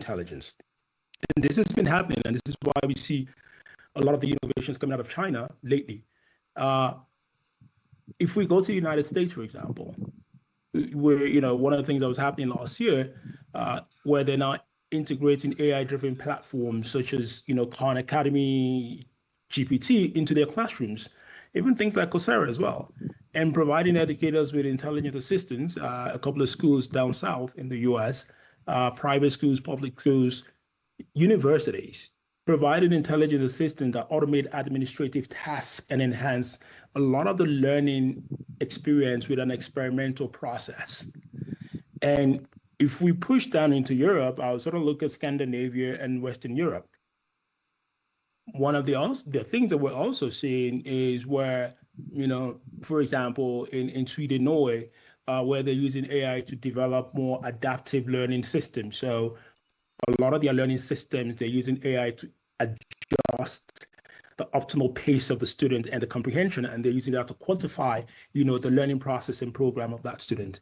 intelligence. And this has been happening, and this is why we see a lot of the innovations coming out of China lately. If we go to the United States, for example, where, one of the things that was happening last year, where they're now integrating AI-driven platforms such as, Khan Academy, GPT into their classrooms, even things like Coursera as well, and providing educators with intelligent assistants. A couple of schools down south in the US, private schools, public schools, universities, providing intelligent assistants that automate administrative tasks and enhance a lot of the learning experience with an experimental process. And if we push down into Europe, I'll sort of look at Scandinavia and Western Europe. One of the things that we're also seeing is where, for example, in Sweden, Norway, where they're using AI to develop more adaptive learning systems. So a lot of their learning systems, they're using AI to adjust the optimal pace of the student and the comprehension, and they're using that to quantify, the learning process and program of that student.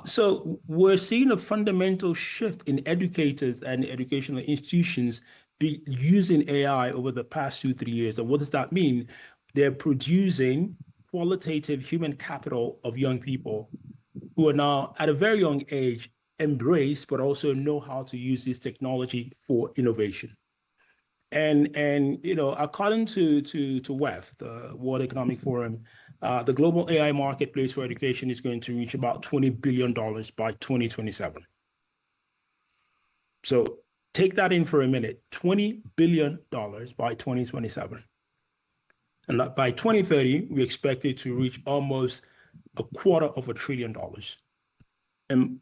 So we're seeing a fundamental shift in educators and educational institutions be using AI over the past 2-3 years. And what does that mean? They're producing qualitative human capital of young people who are now at a very young age embrace, but also know how to use this technology for innovation. And according to WEF, the World Economic Forum, the global AI marketplace for education is going to reach about $20 billion by 2027. So take that in for a minute, $20 billion by 2027. And by 2030, we expect it to reach almost $250 billion. And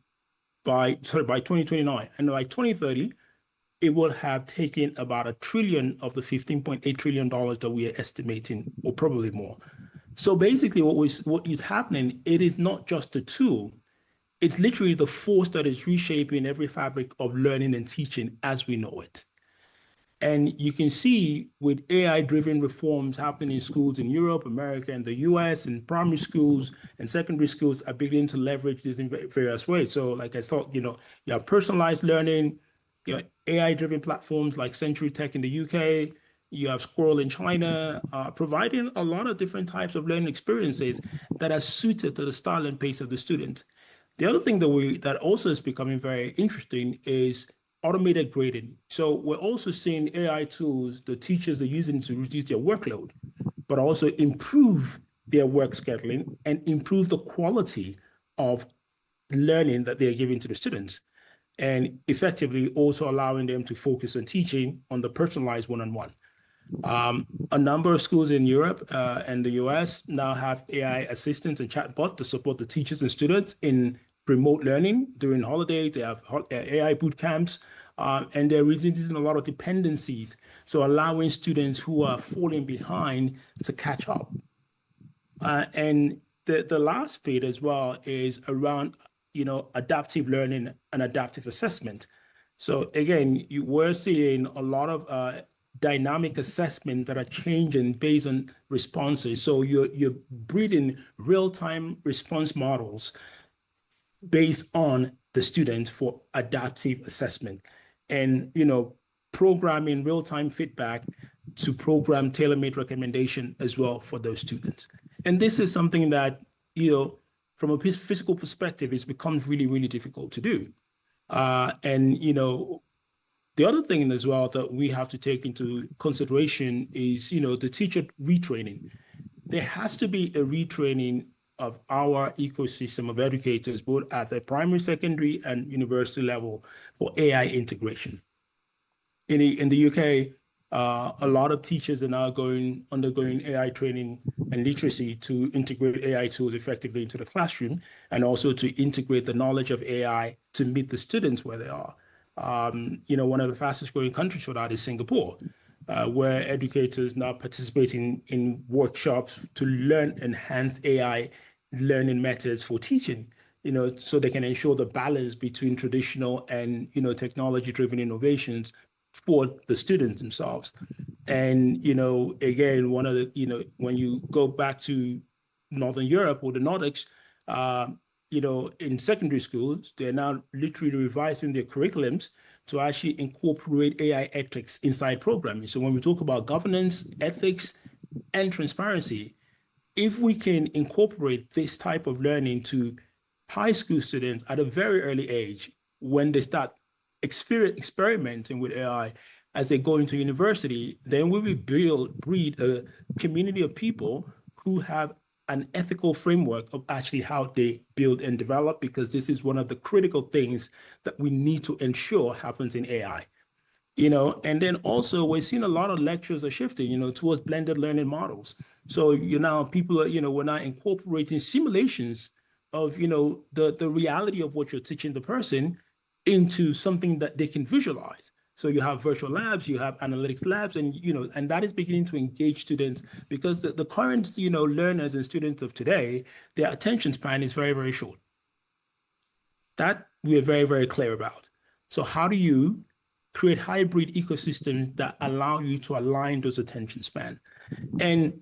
by 2029, and by 2030, it will have taken about $1 trillion of the $15.8 trillion that we are estimating, or probably more. So basically what is happening, it is not just a tool, it's literally the force that is reshaping every fabric of learning and teaching as we know it. And you can see with AI-driven reforms happening in schools in Europe, America, and the US, and primary schools and secondary schools are beginning to leverage this in various ways. So like I thought, you have personalized learning, you have AI-driven platforms like Century Tech in the UK, you have Squirrel in China, providing a lot of different types of learning experiences that are suited to the style and pace of the student. The other thing that also is becoming very interesting is automated grading. So we're also seeing AI tools the teachers are using to reduce their workload, but also improve their work scheduling and improve the quality of learning that they're giving to the students, and effectively also allowing them to focus on teaching on the personalized one-on-one. A number of schools in Europe and the US now have AI assistants and chatbots to support the teachers and students in remote learning during holidays. They have AI boot camps, and they're reducing a lot of dependencies, so allowing students who are falling behind to catch up. And the last bit as well is around adaptive learning and adaptive assessment. So again, we're seeing a lot of dynamic assessment that are changing based on responses. So you're breeding real-time response models based on the student for adaptive assessment, and programming real-time feedback to program tailor-made recommendation as well for those students. And this is something that from a physical perspective, it's become really, really difficult to do. The other thing as well that we have to take into consideration is, the teacher retraining. There has to be a retraining of our ecosystem of educators, both at the primary, secondary, and university level for AI integration. In the UK, a lot of teachers are now undergoing AI training and literacy to integrate AI tools effectively into the classroom, and also to integrate the knowledge of AI to meet the students where they are. One of the fastest growing countries for that is Singapore, where educators now participating in workshops to learn enhanced AI learning methods for teaching, so they can ensure the balance between traditional and, technology-driven innovations for the students themselves. And, again, one of the, when you go back to Northern Europe or the Nordics, in secondary schools, they're now literally revising their curriculums to actually incorporate AI ethics inside programming. So when we talk about governance, ethics, and transparency, if we can incorporate this type of learning to high school students at a very early age, when they start experimenting with AI as they go into university, then we will breed a community of people who have an ethical framework of actually how they build and develop, because this is one of the critical things that we need to ensure happens in AI. And then also we're seeing a lot of lectures are shifting, towards blended learning models. So, people are, we're now incorporating simulations of, the reality of what you're teaching the person into something that they can visualize. So you have virtual labs, you have analytics labs, and that is beginning to engage students, because the current, learners and students of today, their attention span is very, very short. That we are very, very clear about. So how do you create hybrid ecosystems that allow you to align those attention span? And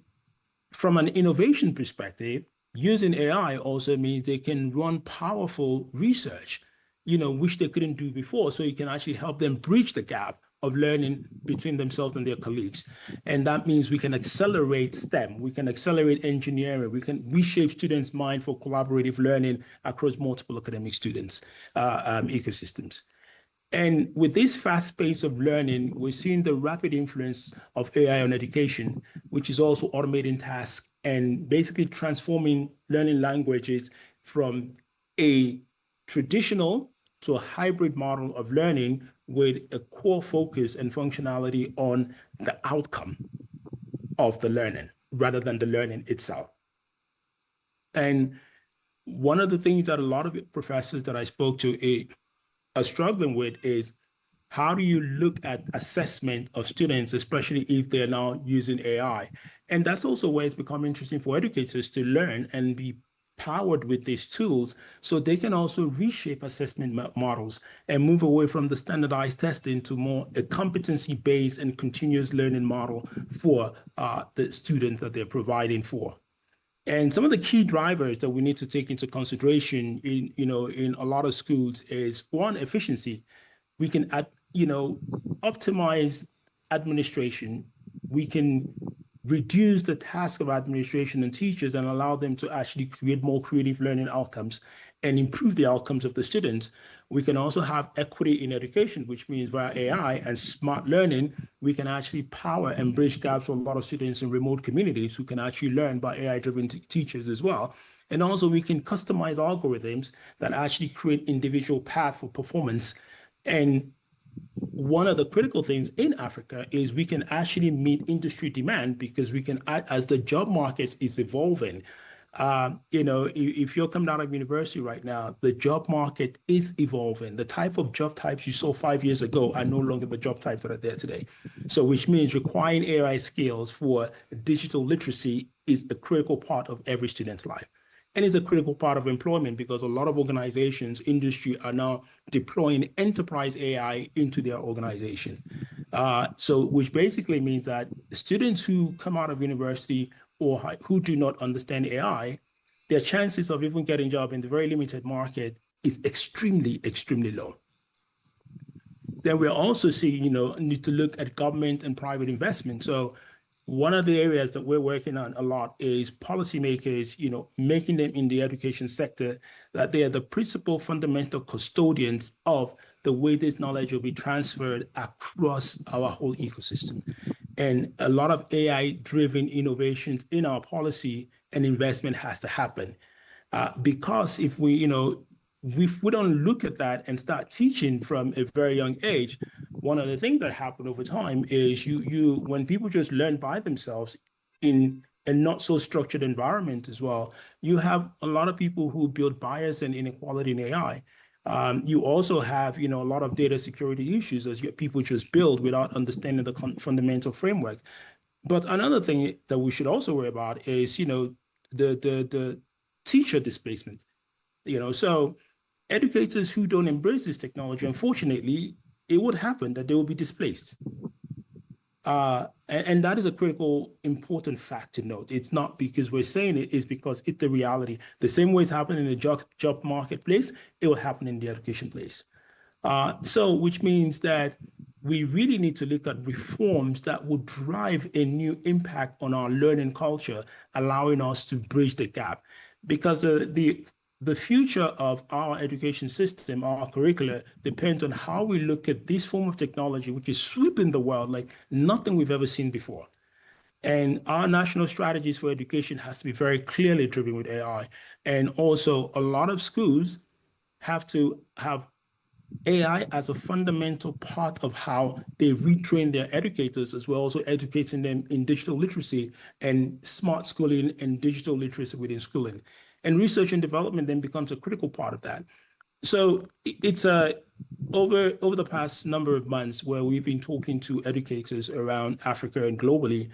from an innovation perspective, using AI also means they can run powerful research, which they couldn't do before. So you can actually help them bridge the gap of learning between themselves and their colleagues. And that means we can accelerate STEM, we can accelerate engineering, we can reshape students' mind for collaborative learning across multiple academic students ecosystems. And with this fast pace of learning, we're seeing the rapid influence of AI on education, which is also automating tasks and basically transforming learning languages from a traditional to a hybrid model of learning with a core focus and functionality on the outcome of the learning rather than the learning itself. And one of the things that a lot of professors that I spoke to are struggling with is, how do you look at assessment of students, especially if they're now using AI? And that's also where it's become interesting for educators to learn and be powered with these tools, so they can also reshape assessment models and move away from the standardized testing to more a competency-based and continuous learning model for the students that they're providing for. And some of the key drivers that we need to take into consideration in a lot of schools is, one, efficiency. We can optimize administration. We can reduce the task of administration and teachers and allow them to actually create more creative learning outcomes and improve the outcomes of the students. We can also have equity in education, which means via AI and smart learning, we can actually power and bridge gaps for a lot of students in remote communities who can actually learn by AI-driven teachers as well. And also we can customize algorithms that actually create individual path for performance. And one of the critical things in Africa is we can actually meet industry demand, because we can, as the job market is evolving, if you're coming out of university right now, the job market is evolving. The type of job types you saw 5 years ago are no longer the job types that are there today. So which means requiring AI skills for digital literacy is a critical part of every student's life. And it's a critical part of employment, because a lot of organizations, industry are now deploying enterprise AI into their organization. So which basically means that students who come out of university or who do not understand AI, their chances of even getting a job in the very limited market is extremely, extremely low. Then we're also seeing, need to look at government and private investment. So one of the areas that we're working on a lot is policymakers, making them in the education sector that they are the principal fundamental custodians of the way this knowledge will be transferred across our whole ecosystem. And a lot of AI-driven innovations in our policy and investment has to happen. Because if we don't look at that and start teaching from a very young age, one of the things that happen over time is when people just learn by themselves in a not so structured environment as well, you have a lot of people who build bias and inequality in AI. You also have, a lot of data security issues as people just build without understanding the fundamental framework. But another thing that we should also worry about is, the teacher displacement. So educators who don't embrace this technology, unfortunately, it would happen that they will be displaced. And that is a critical, important fact to note. It's not because we're saying it, it's because it's the reality. The same way it's happening in the job marketplace, it will happen in the education place. So which means that we really need to look at reforms that would drive a new impact on our learning culture, allowing us to bridge the gap. Because the future of our education system, our curricula, depends on how we look at this form of technology, which is sweeping the world like nothing we've ever seen before. And our national strategies for education has to be very clearly driven with AI. And also, a lot of schools have to have AI as a fundamental part of how they retrain their educators, as well, also educating them in digital literacy and smart schooling and digital literacy within schooling. And research and development then becomes a critical part of that. So it's over the past number of months where we've been talking to educators around Africa and globally,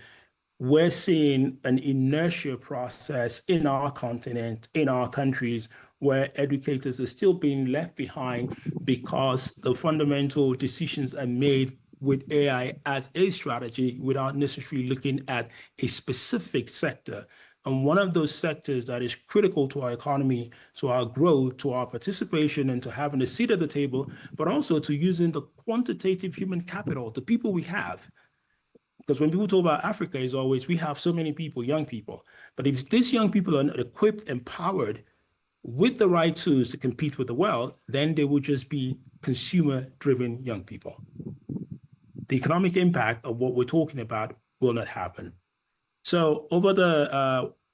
we're seeing an inertia process in our continent, in our countries, where educators are still being left behind because the fundamental decisions are made with AI as a strategy without necessarily looking at a specific sector. And one of those sectors that is critical to our economy, to our growth, to our participation, and to having a seat at the table, but also to using the quantitative human capital, the people we have. Because when people talk about Africa, it's always, we have so many people, young people. But if these young people are not equipped, empowered with the right tools to compete with the world, then they will just be consumer-driven young people. The economic impact of what we're talking about will not happen. So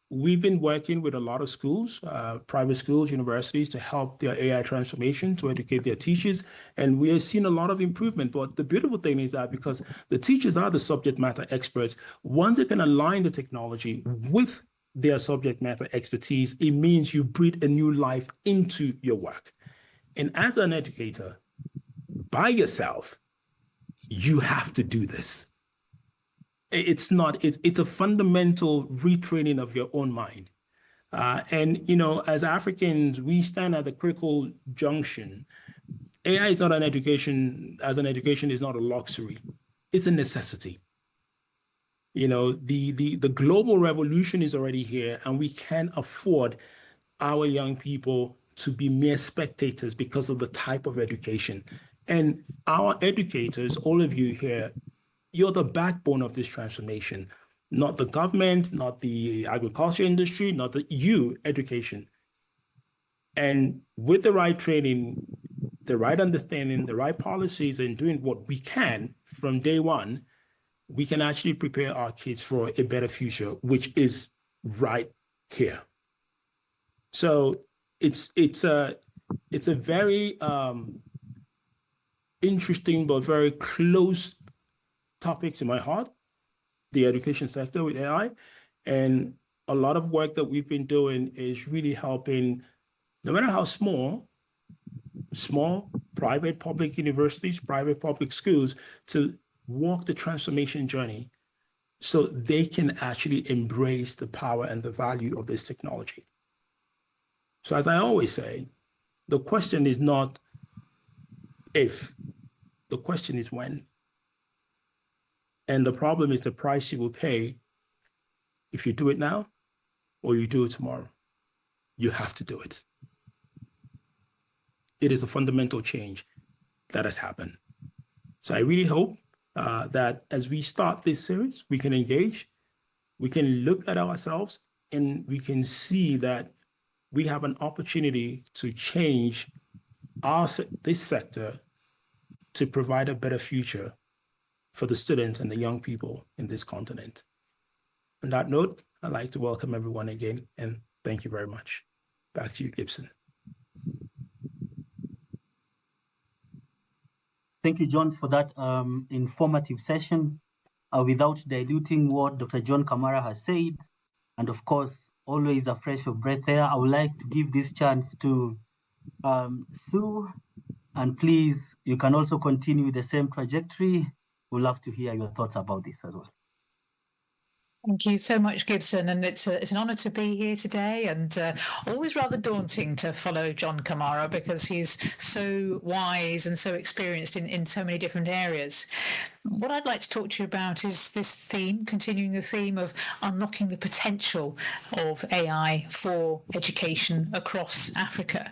we've been working with a lot of schools, private schools, universities, to help their AI transformation, to educate their teachers. And we have seen a lot of improvement. But the beautiful thing is that because the teachers are the subject matter experts, once they can align the technology with their subject matter expertise, it means you breathe a new life into your work. And as an educator, by yourself, you have to do this. It's a fundamental retraining of your own mind. And, as Africans, we stand at the critical junction. AI is not an education, as an education is not a luxury. It's a necessity. The global revolution is already here, and we can't afford our young people to be mere spectators because of the type of education. And our educators, all of you here, you're the backbone of this transformation, not the government, not the agriculture industry, not education. And with the right training, the right understanding, the right policies, and doing what we can from day one, we can actually prepare our kids for a better future, which is right here. So it's a very interesting but very close topics in my heart, the education sector with AI. And a lot of work that we've been doing is really helping, no matter how small, private public universities, private public schools, to walk the transformation journey so they can actually embrace the power and the value of this technology. So as I always say, the question is not if, the question is when. And the problem is the price you will pay if you do it now or you do it tomorrow. You have to do it. It is a fundamental change that has happened. So I really hope that as we start this series, we can engage, we can look at ourselves, and we can see that we have an opportunity to change this sector to provide a better future for the students and the young people in this continent. On that note, I'd like to welcome everyone again, and thank you very much. Back to you, Gibson. Thank you, John, for that informative session. Without diluting what Dr. John Kamara has said, and of course, always a fresh of breath air, I would like to give this chance to Sue. And please, you can also continue with the same trajectory. We'd love to hear your thoughts about this as well. Thank you so much, Gibson, and it's an honour to be here today, and always rather daunting to follow John Kamara because he's so wise and so experienced in so many different areas. What I'd like to talk to you about is this theme, continuing the theme of unlocking the potential of AI for education across Africa.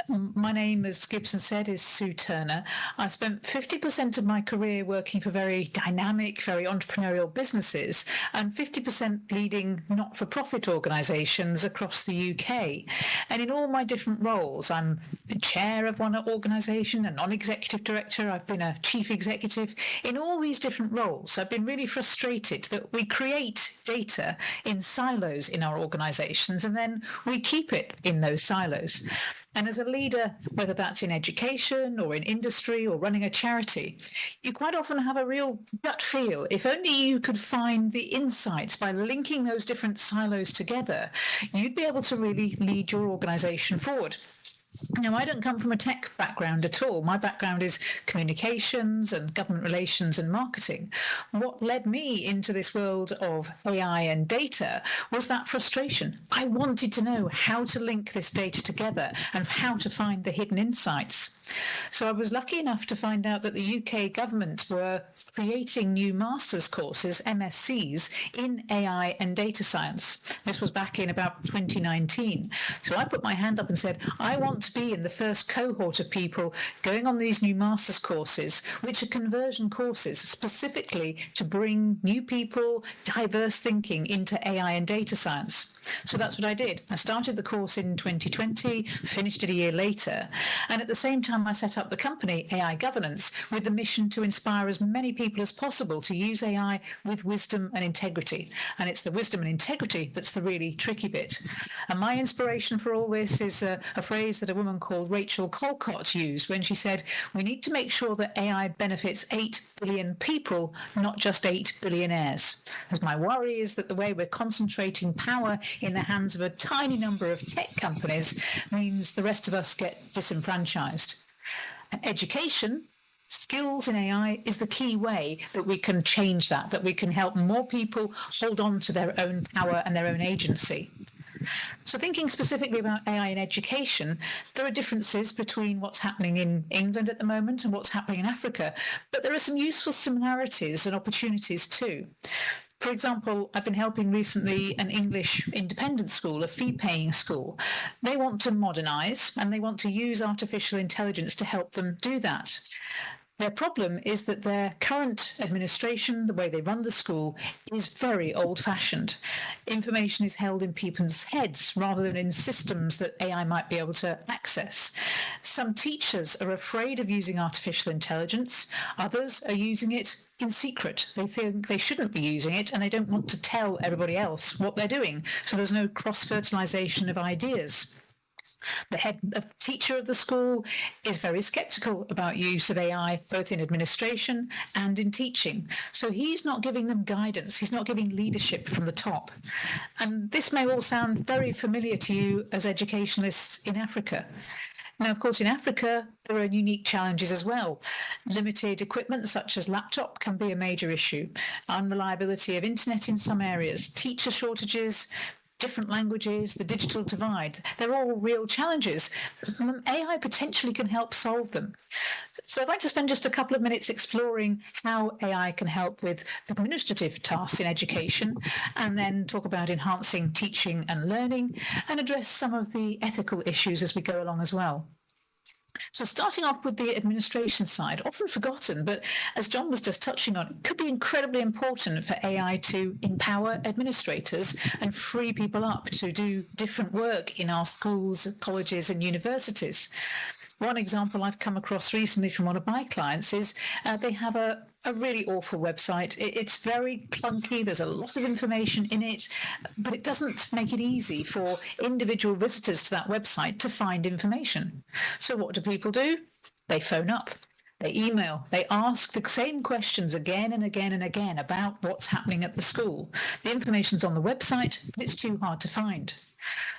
My name, as Gibson said, is Sue Turner. I've spent 50% of my career working for very dynamic, very entrepreneurial businesses, and 50% leading not-for-profit organisations across the UK. And in all my different roles, I'm the chair of one organisation, a non-executive director, I've been a chief executive. In all these different roles, I've been really frustrated that we create data in silos in our organisations and then we keep it in those silos. And as a leader, whether that's in education or in industry or running a charity, you quite often have a real gut feel. If only you could find the insights by linking those different silos together, you'd be able to really lead your organisation forward. Now, I don't come from a tech background at all. My background is communications and government relations and marketing. What led me into this world of AI and data was that frustration. I wanted to know how to link this data together and how to find the hidden insights. So I was lucky enough to find out that the UK government were creating new master's courses, MSCs, in AI and data science. This was back in about 2019. So I put my hand up and said, I want to be in the first cohort of people going on these new master's courses, which are conversion courses specifically to bring new people, diverse thinking into AI and data science. So that's what I did. I started the course in 2020, finished it a year later. And at the same time, I set up the company AI Governance with the mission to inspire as many people as possible to use AI with wisdom and integrity. And it's the wisdom and integrity that's the really tricky bit. And my inspiration for all this is a phrase that a woman called Rachel Colcott used when she said, we need to make sure that AI benefits 8 billion people, not just 8 billionaires. As my worry is that the way we're concentrating power in the hands of a tiny number of tech companies means the rest of us get disenfranchised. And education, skills in AI is the key way that we can change that we can help more people hold on to their own power and their own agency. So thinking specifically about AI in education, there are differences between what's happening in England at the moment and what's happening in Africa, but there are some useful similarities and opportunities too. For example, I've been helping recently an English independent school, a fee-paying school. They want to modernise and they want to use artificial intelligence to help them do that. Their problem is that their current administration, the way they run the school, is very old-fashioned. Information is held in people's heads rather than in systems that AI might be able to access. Some teachers are afraid of using artificial intelligence. Others are using it in secret. They think they shouldn't be using it and they don't want to tell everybody else what they're doing. So there's no cross-fertilization of ideas. The head teacher of the school is very sceptical about use of AI, both in administration and in teaching. So he's not giving them guidance. He's not giving leadership from the top. And this may all sound very familiar to you as educationalists in Africa. Now, of course, in Africa, there are unique challenges as well. Limited equipment, such as laptop, can be a major issue. Unreliability of internet in some areas, teacher shortages, different languages, the digital divide. They're all real challenges. AI potentially can help solve them. So I'd like to spend just a couple of minutes exploring how AI can help with administrative tasks in education, and then talk about enhancing teaching and learning, and address some of the ethical issues as we go along as well. So starting off with the administration side, often forgotten, but as John was just touching on, it could be incredibly important for AI to empower administrators and free people up to do different work in our schools, colleges and universities. One example I've come across recently from one of my clients is they have a really awful website. It's very clunky. There's a lot of information in it, but it doesn't make it easy for individual visitors to that website to find information. So what do people do? They phone up. They email, they ask the same questions again and again and again about what's happening at the school. The information's on the website, but it's too hard to find.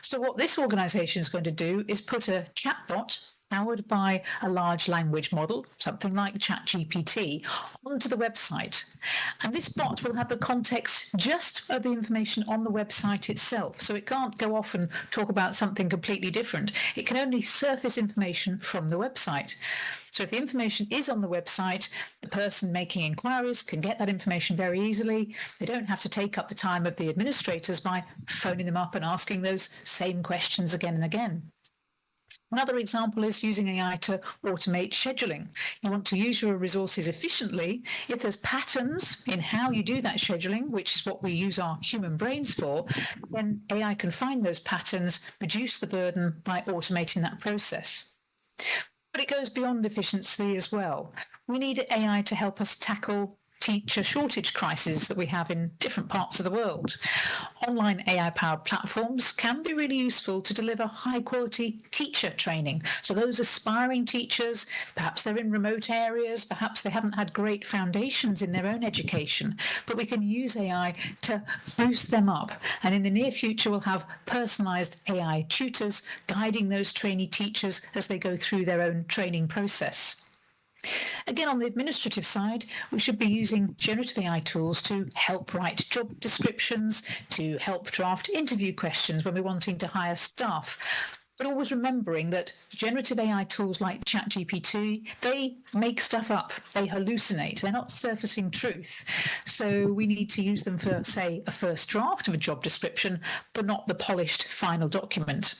So what this organisation is going to do is put a chatbot powered by a large language model, something like ChatGPT, onto the website. And this bot will have the context just of the information on the website itself. So it can't go off and talk about something completely different. It can only surface information from the website. So if the information is on the website, the person making inquiries can get that information very easily. They don't have to take up the time of the administrators by phoning them up and asking those same questions again and again. Another example is using AI to automate scheduling. You want to use your resources efficiently. If there's patterns in how you do that scheduling, which is what we use our human brains for, then AI can find those patterns, reduce the burden by automating that process. But it goes beyond efficiency as well. We need AI to help us tackle teacher shortage crises that we have in different parts of the world. Online AI-powered platforms can be really useful to deliver high-quality teacher training. So those aspiring teachers, perhaps they're in remote areas, perhaps they haven't had great foundations in their own education, but we can use AI to boost them up. And in the near future, we'll have personalized AI tutors guiding those trainee teachers as they go through their own training process. Again, on the administrative side, we should be using generative AI tools to help write job descriptions, to help draft interview questions when we're wanting to hire staff. But always remembering that generative AI tools like ChatGPT, they make stuff up, they hallucinate, they're not surfacing truth. So we need to use them for, say, a first draft of a job description, but not the polished final document.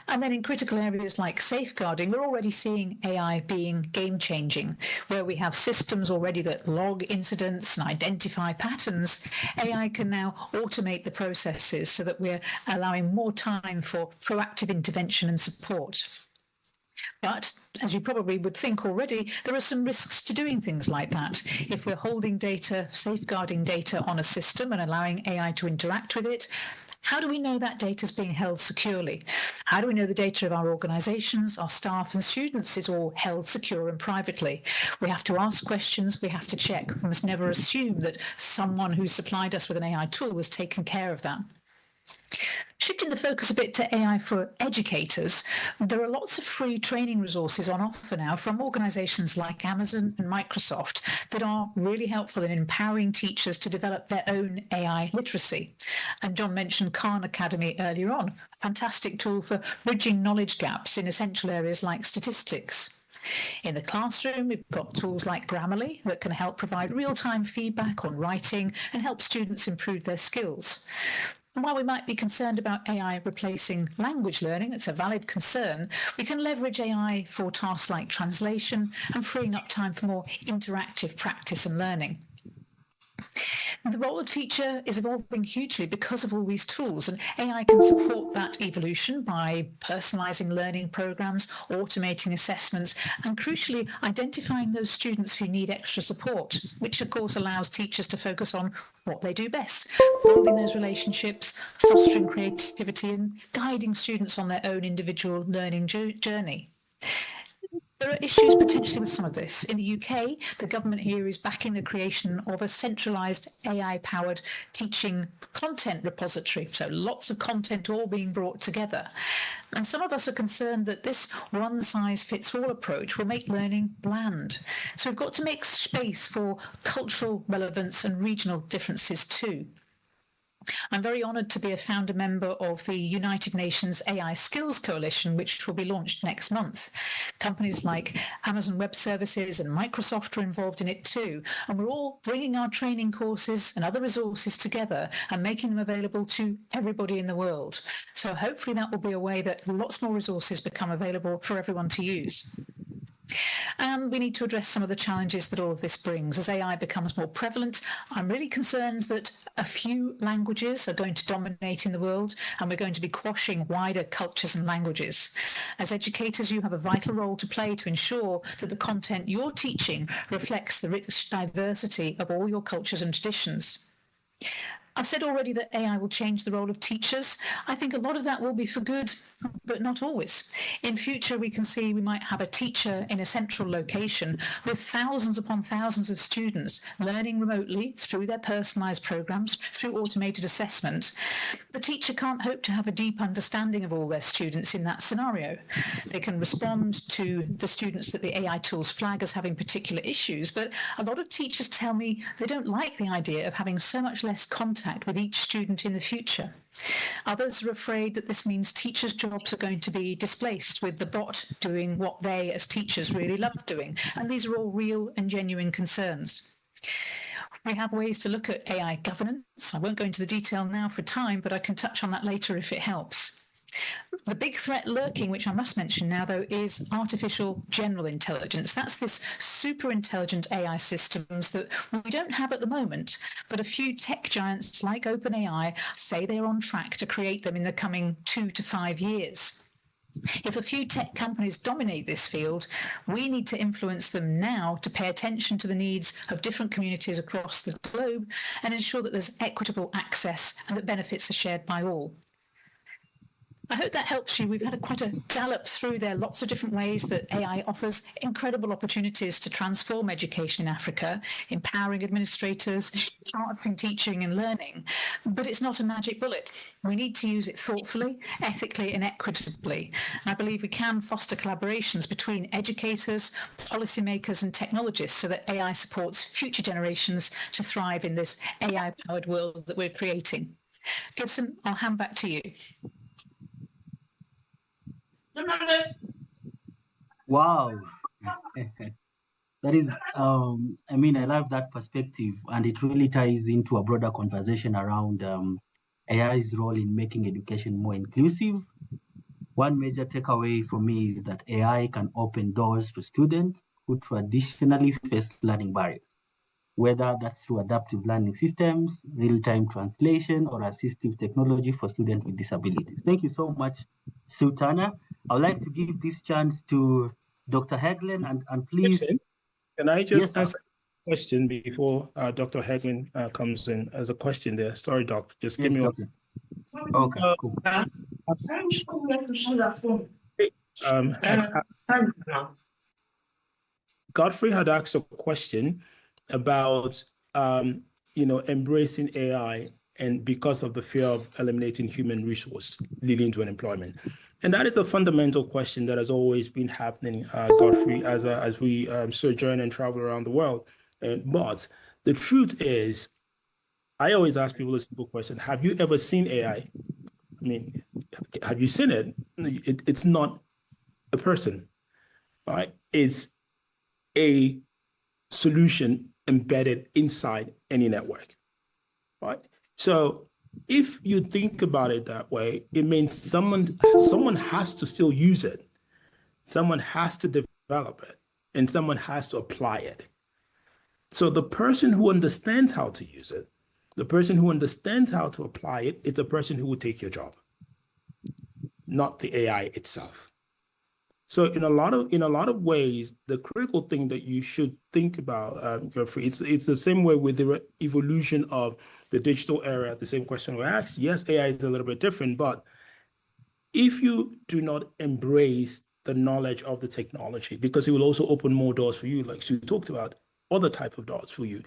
And then in critical areas like safeguarding, we're already seeing AI being game-changing, where we have systems already that log incidents and identify patterns. AI can now automate the processes so that we're allowing more time for proactive intervention and support. But, as you probably would think already, there are some risks to doing things like that. If we're holding data, safeguarding data on a system and allowing AI to interact with it, how do we know that data is being held securely? How do we know the data of our organisations, our staff and students is all held secure and privately? We have to ask questions, we have to check. We must never assume that someone who supplied us with an AI tool has taken care of that. Shifting the focus a bit to AI for educators, there are lots of free training resources on offer now from organisations like Amazon and Microsoft that are really helpful in empowering teachers to develop their own AI literacy. And John mentioned Khan Academy earlier on, a fantastic tool for bridging knowledge gaps in essential areas like statistics. In the classroom, we've got tools like Grammarly that can help provide real-time feedback on writing and help students improve their skills. And while we might be concerned about AI replacing language learning, it's a valid concern, we can leverage AI for tasks like translation and freeing up time for more interactive practice and learning. The role of teacher is evolving hugely because of all these tools, and AI can support that evolution by personalising learning programmes, automating assessments, and crucially identifying those students who need extra support, which of course allows teachers to focus on what they do best, building those relationships, fostering creativity, and guiding students on their own individual learning journey. There are issues potentially with some of this. In the UK, the government here is backing the creation of a centralised AI-powered teaching content repository, so lots of content all being brought together. And some of us are concerned that this one-size-fits-all approach will make learning bland. So we've got to make space for cultural relevance and regional differences too. I'm very honoured to be a founder member of the United Nations AI Skills Coalition, which will be launched next month. Companies like Amazon Web Services and Microsoft are involved in it too, and we're all bringing our training courses and other resources together and making them available to everybody in the world. So hopefully that will be a way that lots more resources become available for everyone to use. And we need to address some of the challenges that all of this brings. As AI becomes more prevalent, I'm really concerned that a few languages are going to dominate in the world, and we're going to be quashing wider cultures and languages. As educators, you have a vital role to play to ensure that the content you're teaching reflects the rich diversity of all your cultures and traditions. I've said already that AI will change the role of teachers. I think a lot of that will be for good, but not always. In future, we can see we might have a teacher in a central location with thousands upon thousands of students learning remotely through their personalised programmes, through automated assessment. The teacher can't hope to have a deep understanding of all their students in that scenario. They can respond to the students that the AI tools flag as having particular issues, but a lot of teachers tell me they don't like the idea of having so much less contact with each student in the future. Others are afraid that this means teachers' jobs are going to be displaced with the bot doing what they as teachers really love doing. And these are all real and genuine concerns. We have ways to look at AI governance. I won't go into the detail now for time, but I can touch on that later if it helps. The big threat lurking, which I must mention now, though, is artificial general intelligence. That's this super intelligent AI systems that we don't have at the moment, but a few tech giants like OpenAI say they're on track to create them in the coming 2 to 5 years. If a few tech companies dominate this field, we need to influence them now to pay attention to the needs of different communities across the globe and ensure that there's equitable access and that benefits are shared by all. I hope that helps you. We've had quite a gallop through there, lots of different ways that AI offers incredible opportunities to transform education in Africa, empowering administrators, enhancing teaching and learning. But it's not a magic bullet. We need to use it thoughtfully, ethically and equitably. And I believe we can foster collaborations between educators, policymakers and technologists so that AI supports future generations to thrive in this AI-powered world that we're creating. Gibson, I'll hand back to you. Wow. That is, I mean, I love that perspective, and it really ties into a broader conversation around AI's role in making education more inclusive. One major takeaway for me is that AI can open doors for students who traditionally face learning barriers, whether that's through adaptive learning systems, real-time translation, or assistive technology for students with disabilities. Thank you so much, Sultana. I would like to give this chance to Dr. Heglón, and please. Gibson, can I just Yes, answer a question before Dr. Heglón comes in as a question there? Sorry, Doc, just give yes, me Doctor. Okay, cool. Godfrey had asked a question about embracing AI and because of the fear of eliminating human resource leading to unemployment. And that is a fundamental question that has always been happening, Godfrey, as we sojourn and travel around the world. But the truth is, I always ask people a simple question: have you ever seen AI? I mean, have you seen it? It's not a person, right? It's a solution embedded inside any network, right? So if you think about it that way, it means someone has to still use it. Someone has to develop it, and someone has to apply it. So the person who understands how to use it, the person who understands how to apply it, is the person who will take your job, not the AI itself. So in a lot of ways, the critical thing that you should think about, Godfrey, it's the same way with the evolution of the digital era. The same question we asked. Yes, AI is a little bit different, but if you do not embrace the knowledge of the technology, because it will also open more doors for you, like Sue talked about, other type of doors for you,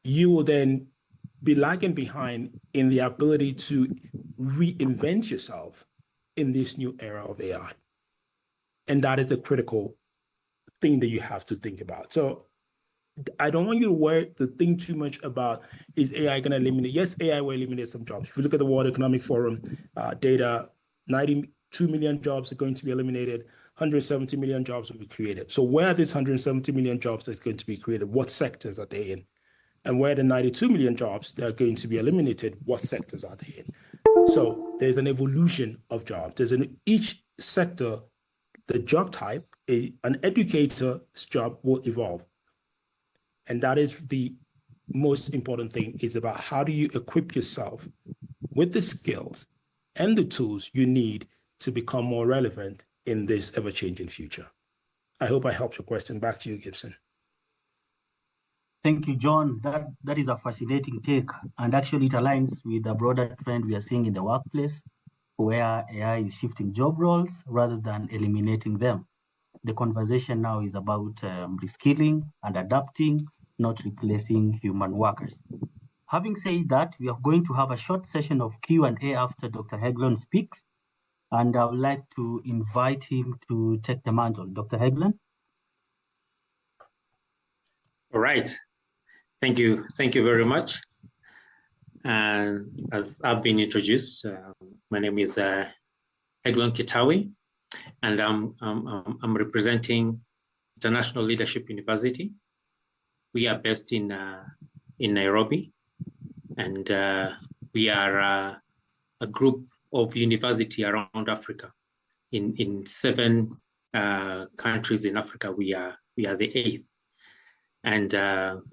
you will then be lagging behind in the ability to reinvent yourself in this new era of AI. And that is a critical thing that you have to think about. So I don't want you to think too much about, is AI going to eliminate? Yes, AI will eliminate some jobs. If you look at the World Economic Forum data, 92 million jobs are going to be eliminated, 170 million jobs will be created. So where are these 170 million jobs that's going to be created? What sectors are they in? And where the 92 million jobs that are going to be eliminated, what sectors are they in? So there's an evolution of jobs. There's each sector, the job type, an educator's job will evolve. And that is the most important thing, is about how do you equip yourself with the skills and the tools you need to become more relevant in this ever-changing future. I hope I helped your question. Back to you, Gibson. Thank you, John. That is a fascinating take, and actually it aligns with the broader trend we are seeing in the workplace, where AI is shifting job roles rather than eliminating them. The conversation now is about reskilling and adapting, not replacing human workers. Having said that, we are going to have a short session of Q&A after Dr. Heglón speaks, and I would like to invite him to take the mantle. Dr. Heglón? All right. Thank you. Thank you very much. And as I've been introduced, my name is Heglón Kitawi, and I'm representing International Leadership University. We are based in Nairobi, and we are a group of university around Africa. In 7 countries in Africa, we are the 8th. And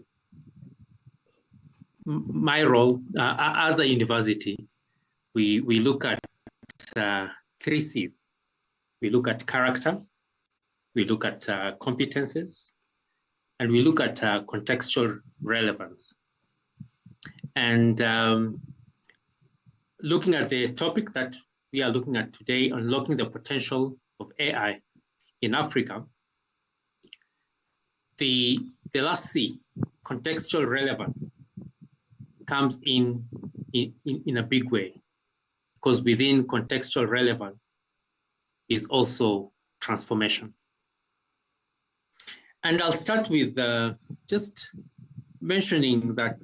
my role as a university, we look at 3 C's. We look at character, we look at competences, and we look at contextual relevance. And looking at the topic that we are looking at today, unlocking the potential of AI in Africa, the last C, contextual relevance, comes in a big way, because within contextual relevance is also transformation. And I'll start with just mentioning that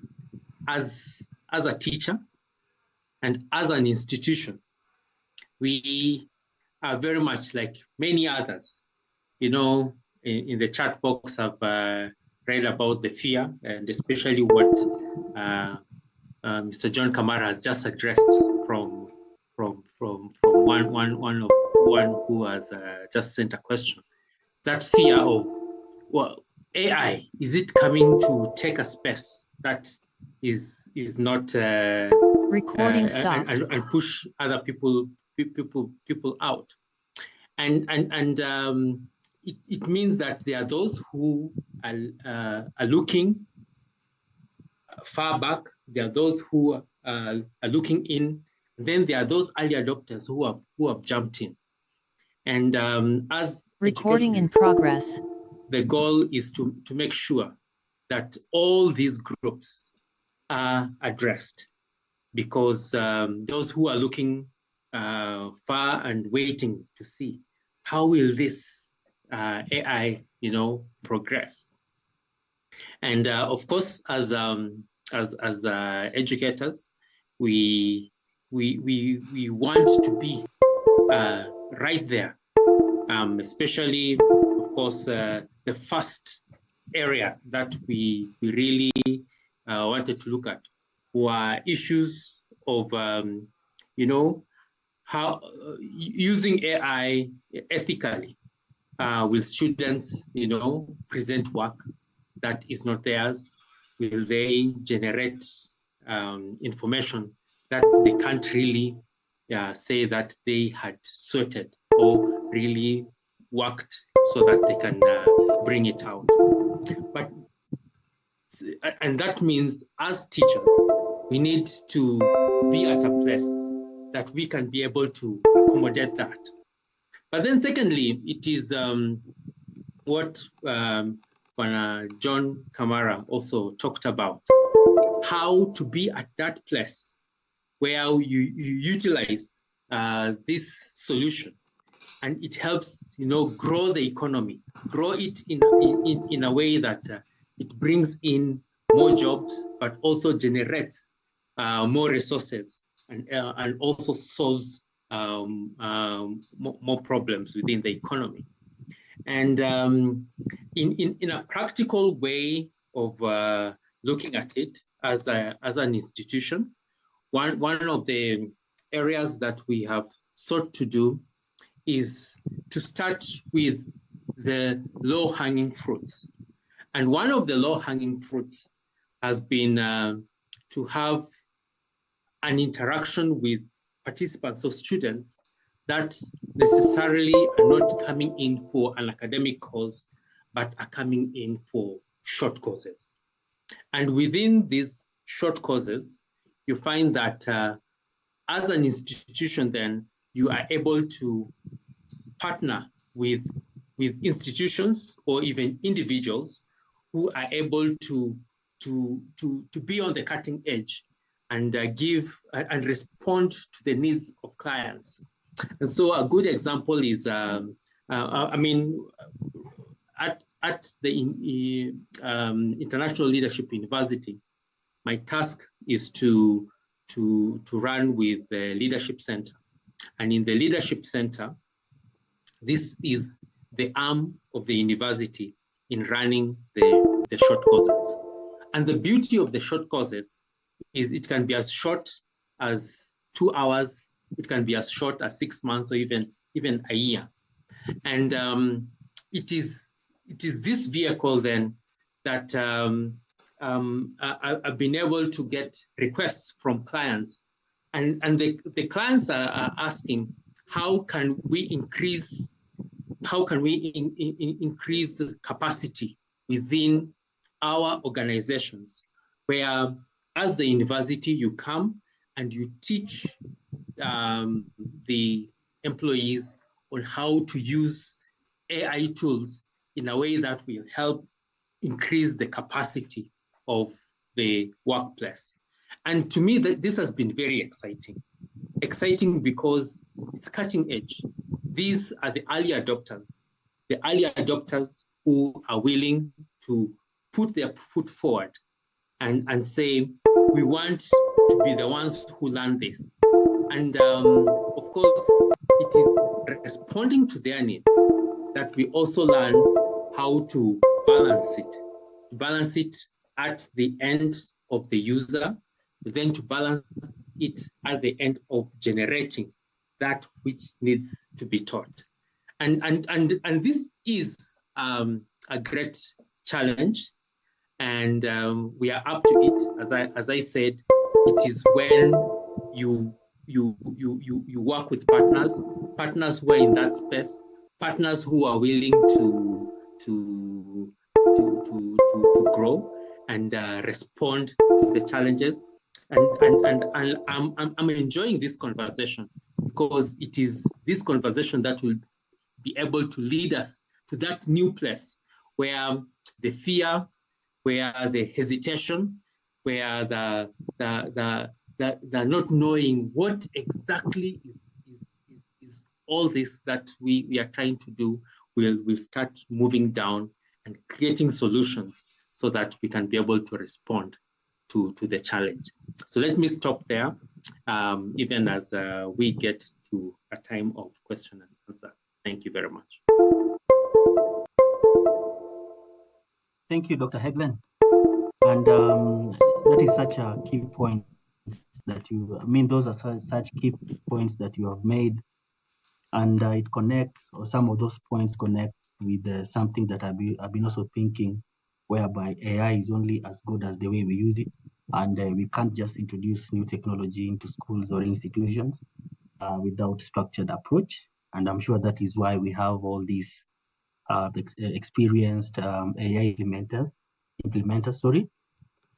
as a teacher and as an institution, we are very much like many others. You know, in the chat box, I've read about the fear, and especially what Mr. John Kamara has just addressed from one who has just sent a question. That fear of, well, AI, is it coming to take a space that is not recording stopped and push other people out, and it means that there are those who are looking far back, there are those who are looking in, and then there are those early adopters who have jumped in. And as recording in progress, the goal is to make sure that all these groups are addressed, because those who are looking far and waiting to see how will this AI, progress. And of course, as educators, we want to be right there, especially, of course, the first area that we really wanted to look at were issues of, how using AI ethically. Will students, present work that is not theirs? Will they generate information that they can't really say that they had sorted or really worked so that they can bring it out? And that means as teachers, we need to be at a place that we can be able to accommodate that. But then secondly, it is what John Kamara also talked about, how to be at that place where you utilize this solution, and it helps, grow the economy, grow it in a way that it brings in more jobs, but also generates more resources, and also solves more problems within the economy. And in a practical way of looking at it as an institution, one of the areas that we have sought to do is to start with the low-hanging fruits. And one of the low-hanging fruits has been to have an interaction with participants or students that necessarily are not coming in for an academic course, but are coming in for short courses. And within these short courses, you find that as an institution, then you are able to partner with institutions or even individuals who are able to be on the cutting edge and give and respond to the needs of clients. And so a good example is, I mean, at the International Leadership University, my task is to run with the Leadership Center. And in the Leadership Center, this is the arm of the university in running the short courses. And the beauty of the short courses is it can be as short as 2 hours, it can be as short as 6 months, or even a year. And it is this vehicle then that I've been able to get requests from clients, and the clients are asking, how can we increase the capacity within our organizations, where as the university you come and you teach the employees on how to use AI tools in a way that will help increase the capacity of the workplace. And to me, this has been very exciting. Exciting because it's cutting edge. These are the early adopters who are willing to put their foot forward and say, we want to be the ones who learn this. And of course, it is responding to their needs that we also learn how to balance it at the end of the user, then to balance it at the end of generating that which needs to be taught. And this is a great challenge, and we are up to it. As I said, it is when you work with partners who are in that space, partners who are willing to grow and respond to the challenges. And I'm enjoying this conversation, because it is this conversation that will be able to lead us to that new place where the fear, where the hesitation, where the not knowing what exactly is all this that we are trying to do, will start moving down and creating solutions so that we can be able to respond to the challenge. So let me stop there, even as we get to a time of question and answer. Thank you very much. Thank you, Dr. Heglón. And that is such a key point that those are such key points that you have made. And it connects, or some of those points connect with something that I've been also thinking, whereby AI is only as good as the way we use it. And we can't just introduce new technology into schools or institutions without structured approach. And I'm sure that is why we have all these experienced AI implementers.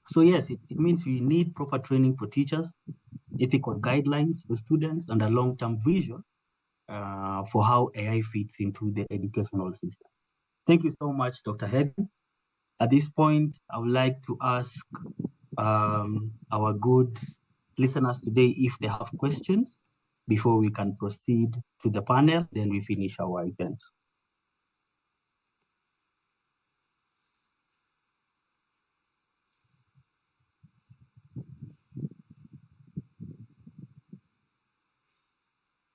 So yes, it means we need proper training for teachers, ethical guidelines for students, and a long-term vision for how AI fits into the educational system. Thank you so much, Dr. Heglón. At this point, I would like to ask our good listeners today if they have questions before we can proceed to the panel, then we finish our event.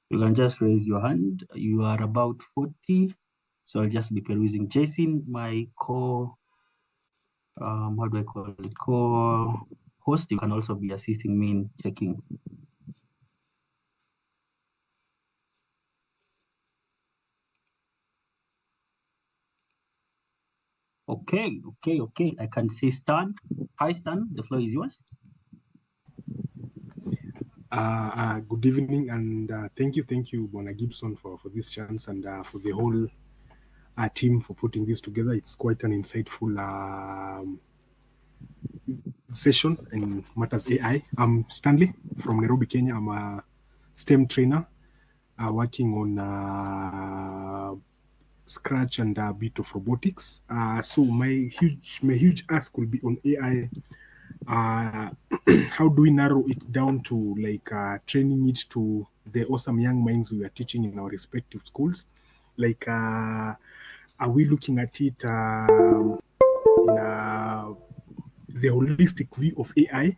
You can just raise your hand. You are about 40, so I'll just be perusing. Jasin, my how do I call it? Co-host, you can also be assisting me in checking. Okay. I can see Stan. Hi, Stan. The floor is yours. Good evening, and thank you, Bona Gibson, for this chance, and for the whole team for putting this together. It's quite an insightful session in Matters AI. I'm Stanley from Nairobi, Kenya. I'm a STEM trainer working on Scratch and a bit of robotics. So my huge ask will be on AI. How do we narrow it down to like training it to the awesome young minds we are teaching in our respective schools? Like, are we looking at it in the holistic view of AI?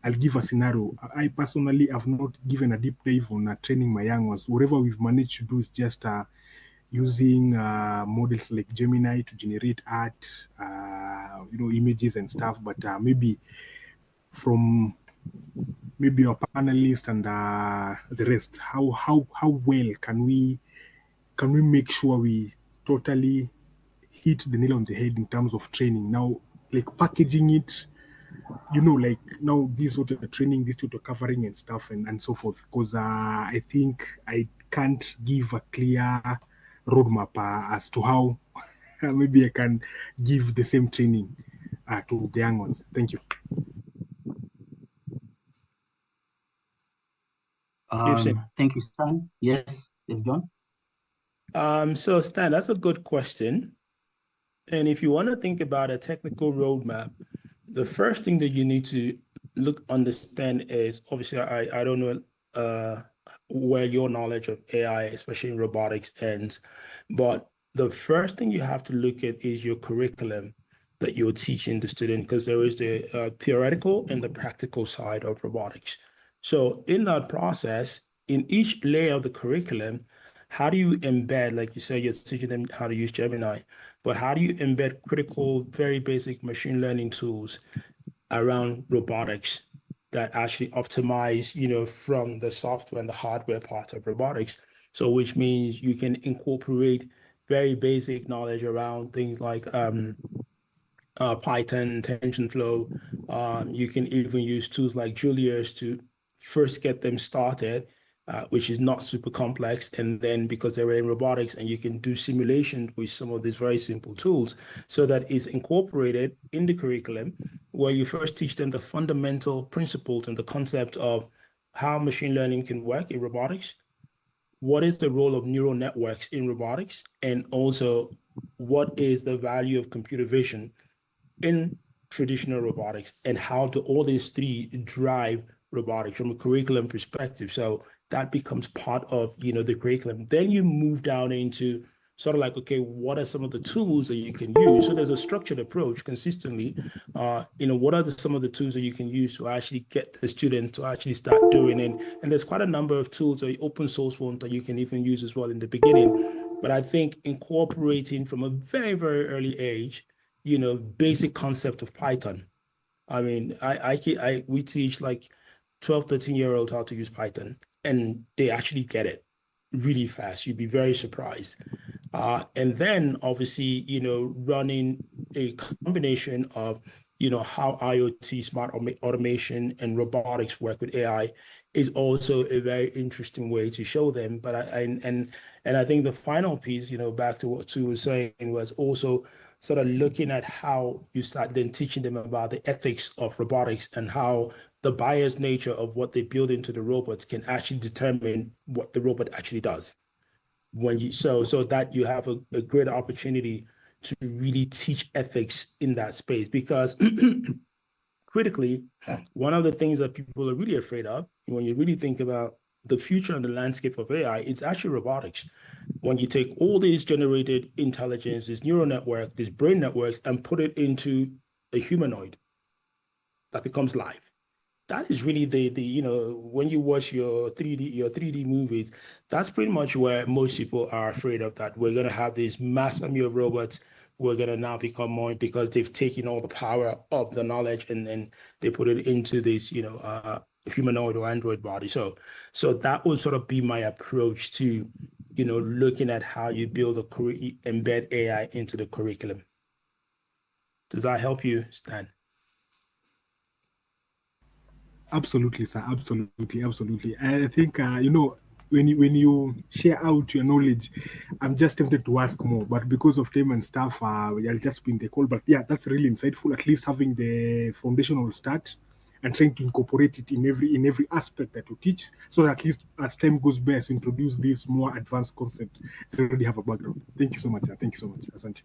I'll give a scenario. I personally have not given a deep dive on training my young ones. Whatever we've managed to do is just using models like Gemini to generate art, images and stuff. But maybe from maybe our panelists and the rest, how well can we make sure we totally hit the nail on the head in terms of training? Now, like packaging it, like now this sort of training, this sort of covering and stuff and so forth. Because I think I can't give a clear roadmap as to how maybe I can give the same training to the young ones. Thank you. Thank you, Stan. Yes, John. So Stan, that's a good question. And if you want to think about a technical roadmap, the first thing that you need to understand is, obviously, I don't know where your knowledge of AI, especially in robotics, ends, but the first thing you have to look at is your curriculum that you're teaching the student, because there is the theoretical and the practical side of robotics. So in that process, in each layer of the curriculum, how do you embed, like you said, you're teaching them how to use Gemini, but how do you embed critical, very basic machine learning tools around robotics that actually optimize, from the software and the hardware part of robotics? So which means you can incorporate very basic knowledge around things like Python, TensorFlow. You can even use tools like Julius to first get them started, which is not super complex. And then because they're in robotics, and you can do simulation with some of these very simple tools, so that it's incorporated in the curriculum, where you first teach them the fundamental principles and the concept of how machine learning can work in robotics, what is the role of neural networks in robotics, and also what is the value of computer vision in traditional robotics, and how do all these three drive robotics from a curriculum perspective. So that becomes part of, the curriculum. Then you move down into sort of like, okay, what are some of the tools that you can use? So there's a structured approach consistently. What are some of the tools that you can use to actually get the student to actually start doing it? And there's quite a number of tools, or open source ones, that you can even use as well in the beginning. But I think incorporating from a very, very early age, basic concept of Python. I mean, we teach like 12, 13-year-olds how to use Python, and they actually get it really fast. You'd be very surprised. And then obviously, running a combination of, how IoT, smart automation, and robotics work with AI is also a very interesting way to show them. But I think the final piece, back to what Sue was saying, was also sort of looking at how you start then teaching them about the ethics of robotics, and how the biased nature of what they build into the robots can actually determine what the robot actually does. So that you have a great opportunity to really teach ethics in that space. Because critically, one of the things that people are really afraid of when you really think about the future and the landscape of AI, it's actually robotics. When you take all these generated intelligence, this neural network, these brain networks, and put it into a humanoid that becomes live. That is really the when you watch your 3D movies, that's pretty much where most people are afraid of, that we're going to have this mass army of robots. We're going to now become more, because they've taken all the power of the knowledge, and then they put it into this humanoid or android body. So that would sort of be my approach to looking at how you build embed AI into the curriculum. Does that help you, Stan? Absolutely, sir. Absolutely. I think, when you share out your knowledge, I'm just tempted to ask more, but because of time and stuff, I'll just be in the call. But yeah, that's really insightful. At least having the foundational start and trying to incorporate it in every aspect that you teach, so that at least as time goes by, as you introduce this more advanced concept, they already have a background. Thank you so much. Thank you so much, Asante.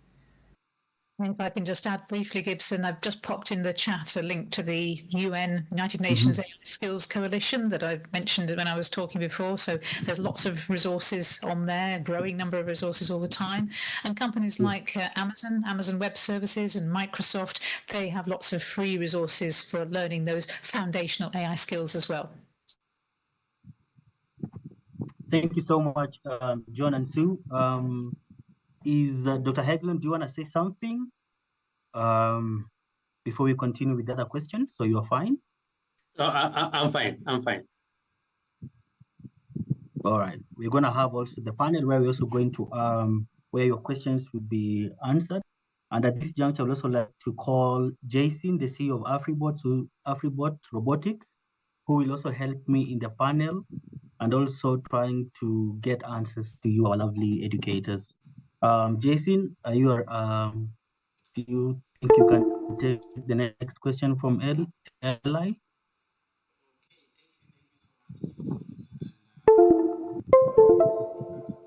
If I can just add briefly, Gibson, I've just popped in the chat a link to the UN, United Nations AI Skills Coalition that I mentioned when I was talking before. So there's lots of resources on there, a growing number of resources all the time. And companies like Amazon Web Services and Microsoft, they have lots of free resources for learning those foundational AI skills as well. Thank you so much, John and Sue. Dr. Heglón, do you want to say something before we continue with the other questions? So you're fine? I'm fine. I'm fine. All right. We're going to have also the panel where we're also going to, where your questions will be answered. And at this juncture, I would also like to call Jasin, the CEO of Afribot Robotics, who will also help me in the panel and also trying to get answers to you, our lovely educators. Jasin, do you think you can take the next question from Eli? Okay, thank you so much.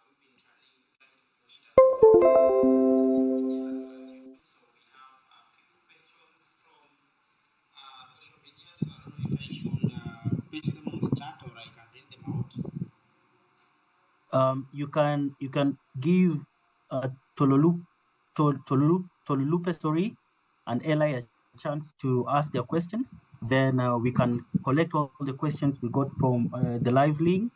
We've been trying to push it as well social media as well as YouTube. So we have a few questions from social media. So I don't know if I should paste them on the chat or I can read them out. You can give Tolulupe, sorry, and Eli a chance to ask their questions. Then we can collect all the questions we got from the live link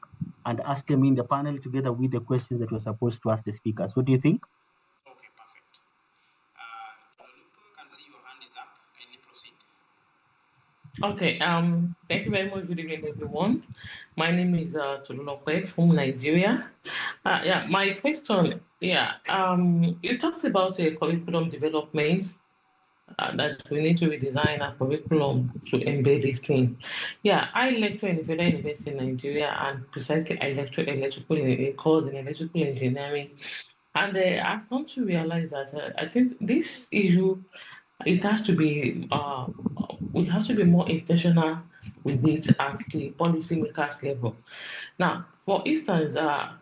and ask them in the panel together with the questions that we're supposed to ask the speakers. What do you think? Okay, perfect. Tolulupe, I can see your hand is up. Kindly proceed. Okay, thank you very much. Good evening, everyone. My name is Tolulupe from Nigeria. My question, it talks about a curriculum development that we need to redesign our curriculum to embed this thing. I lecture in Federal University in Nigeria, and precisely I lecture a course in electrical engineering. And I've come to realize that I think this issue, it has to be, we have to be more intentional with it at the policymakers level. Now, for instance,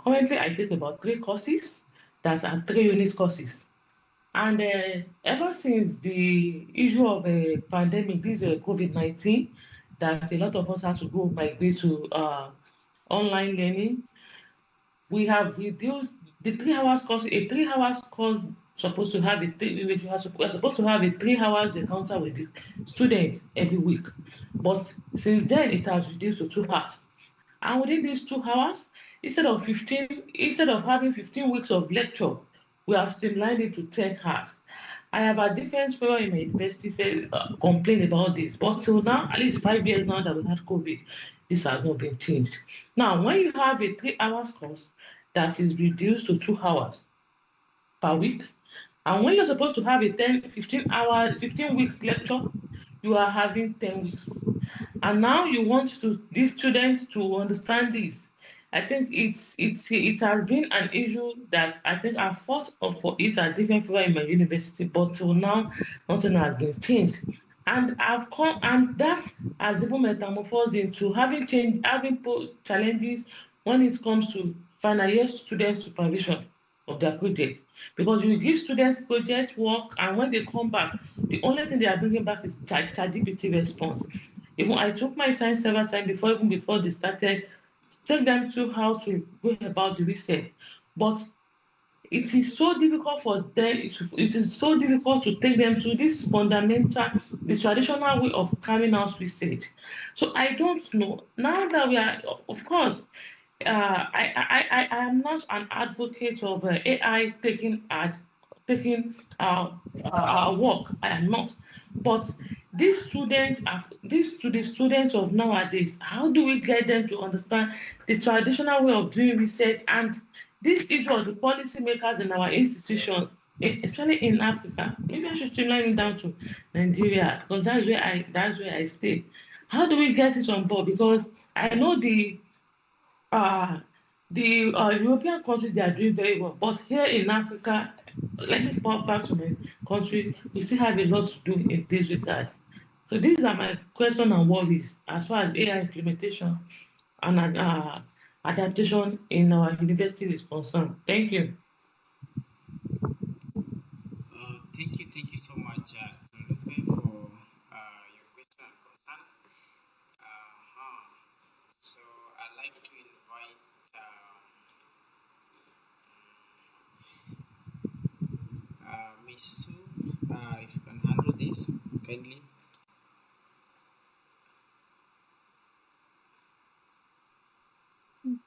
currently I take about 3 courses that are 3-unit courses. And ever since the issue of a pandemic, this COVID-19, that a lot of us have to go migrate to online learning, we have reduced the 3 hours course. A 3 hours course supposed to have we're supposed to have a 3 hours encounter with the students every week, but since then it has reduced to 2 hours. And within these 2 hours, instead of having 15 weeks of lecture, we have streamlined it to 10 hours. I have a defense fellow in my university complain about this, but till now, at least 5 years now that we had COVID, this has not been changed. Now, when you have a 3 hours course that is reduced to 2 hours per week, and when you're supposed to have a 15 weeks lecture, you are having 10 weeks. And now you want these students to understand this. I think it has been an issue that I think I fought for it at different levels in my university, but till now nothing has been changed. And that has even metamorphosed into having challenges when it comes to final year student supervision of their project. Because you give students project work, and when they come back, the only thing they are bringing back is ChatGPT response. Even I took my time several times before they started, take them through how to go about the research. But it is so difficult for them, it is so difficult to take them to this the traditional way of carrying out research. So I don't know. Now that we are, of course, I am not an advocate of AI taking our work. I am not. But these students of nowadays, how do we get them to understand the traditional way of doing research and this issue of the policymakers in our institutions, especially in Africa? Maybe I should streamline it down to Nigeria, because that's where I stay. How do we get it on board? Because I know the European countries, they are doing very well, but here in Africa, let me pop back to my country, we still have a lot to do in this regard. So these are my questions and worries as far as AI implementation and adaptation in our university is concerned. Thank you. Thank you so much, Tolupe, for your question and concern. So I'd like to invite Miss Sue, if you can handle this kindly.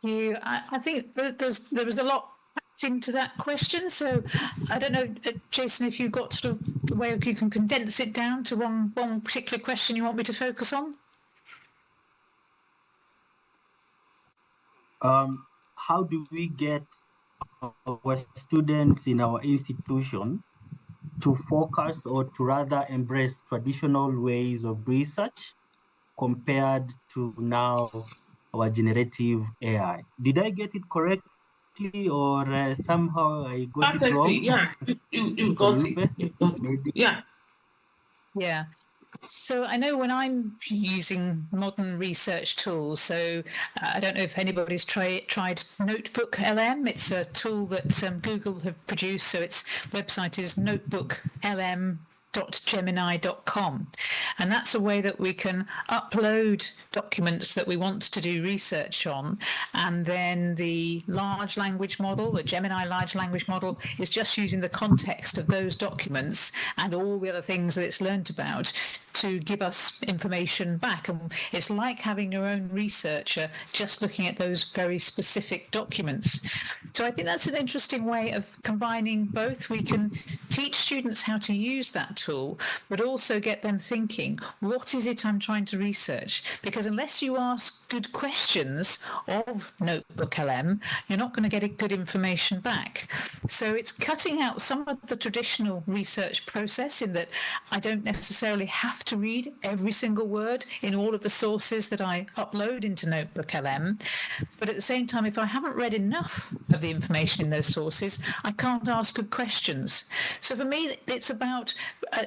I think that there was a lot packed into that question. So I don't know, Jason, if you've got sort of a way of you can condense it down to one particular question you want me to focus on. How do we get our students in our institution to focus or to rather embrace traditional ways of research compared to now our generative AI? Did I get it correctly, or somehow I got it wrong? Yeah, you got it. Maybe. Yeah. Yeah. So I know when I'm using modern research tools, so I don't know if anybody's tried Notebook LM. It's a tool that Google have produced. So its website is notebooklm.gemini.com. And that's a way that we can upload documents that we want to do research on. And then the large language model, the Gemini large language model, is just using the context of those documents and all the other things that it's learned about to give us information back. And it's like having your own researcher just looking at those very specific documents. So I think that's an interesting way of combining both. We can teach students how to use that tool, but also get them thinking, what is it I'm trying to research? Because unless you ask good questions of Notebook LM, you're not going to get good information back. So it's cutting out some of the traditional research process in that I don't necessarily have to read every single word in all of the sources that I upload into Notebook LM. But at the same time, if I haven't read enough of the information in those sources, I can't ask good questions. So for me, it's about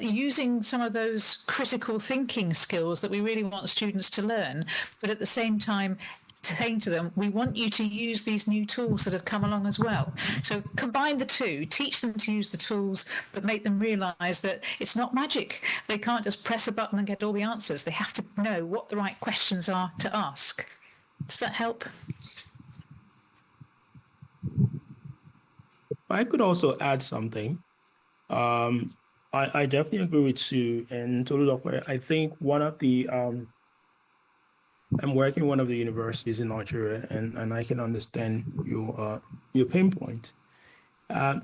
using some of those critical thinking skills that we really want students to learn, but at the same time, saying to them, we want you to use these new tools that have come along as well. So combine the two, teach them to use the tools, but make them realize that it's not magic. They can't just press a button and get all the answers. They have to know what the right questions are to ask. Does that help? I could also add something. I definitely agree with Sue and Tolulope. I think one of the I'm working in one of the universities in Nigeria, and I can understand your pain point.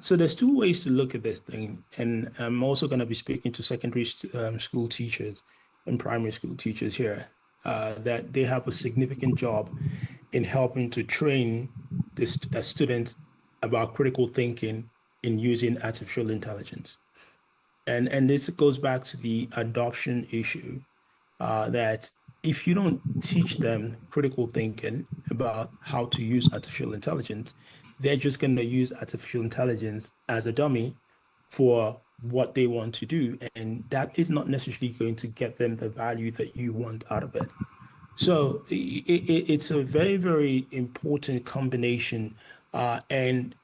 So there's two ways to look at this thing, and I'm also going to be speaking to secondary school teachers and primary school teachers here, that they have a significant job in helping to train students about critical thinking in using artificial intelligence. And this goes back to the adoption issue, that if you don't teach them critical thinking about how to use artificial intelligence, they're just going to use artificial intelligence as a dummy for what they want to do. And that is not necessarily going to get them the value that you want out of it. So it's a very, very important combination. And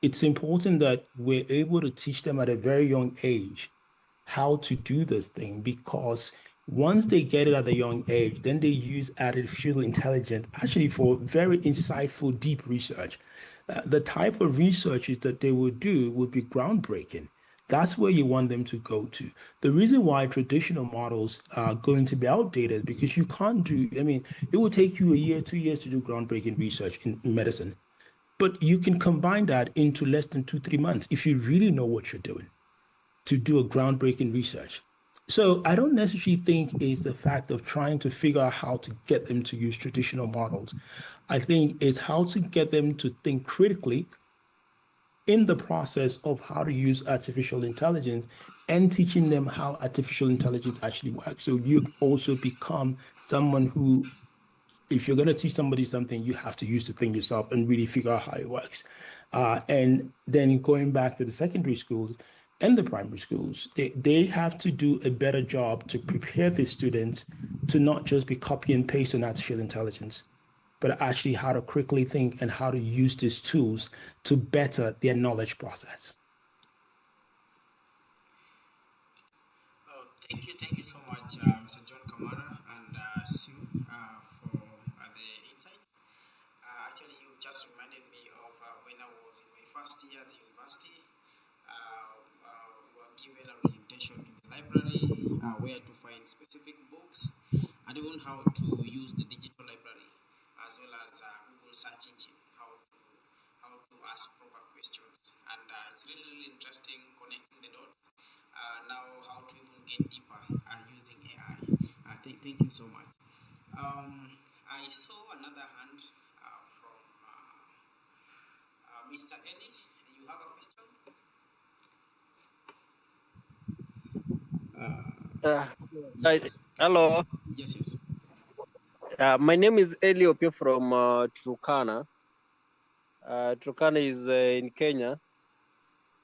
it's important that we're able to teach them at a very young age how to do this thing, because once they get it at a young age, then they use artificial intelligence actually for very insightful, deep research. The type of researches that they would do would be groundbreaking. That's where you want them to go to. The reason why traditional models are going to be outdated, because you can't do, it will take you a year, 2 years to do groundbreaking research in medicine. But you can combine that into less than 2-3 months if you really know what you're doing to do a groundbreaking research. So I don't necessarily think it's the fact of trying to figure out how to get them to use traditional models. I think it's how to get them to think critically in the process of how to use artificial intelligence and teaching them how artificial intelligence actually works. So you also become someone who if you're going to teach somebody something, you have to use the thing yourself and really figure out how it works. And then going back to the secondary schools and the primary schools, they have to do a better job to prepare the students to not just be copy and paste on artificial intelligence, but actually how to critically think and how to use these tools to better their knowledge process. Oh, thank you so much, Mr. John Kamara and Sue, for the insights. Actually, you just reminded me of when I was in my first year at the university. We were given a orientation to the library, where to find specific books, and even how to use the digital library, as well as Google search engine, how to ask proper questions. And it's really interesting connecting the dots. Now, how to even get deeper using AI. Thank you so much. I saw another hand from Mr. Eli. You have a question? Hello. Yes. My name is Eli Opio from Turkana. Turkana is in Kenya.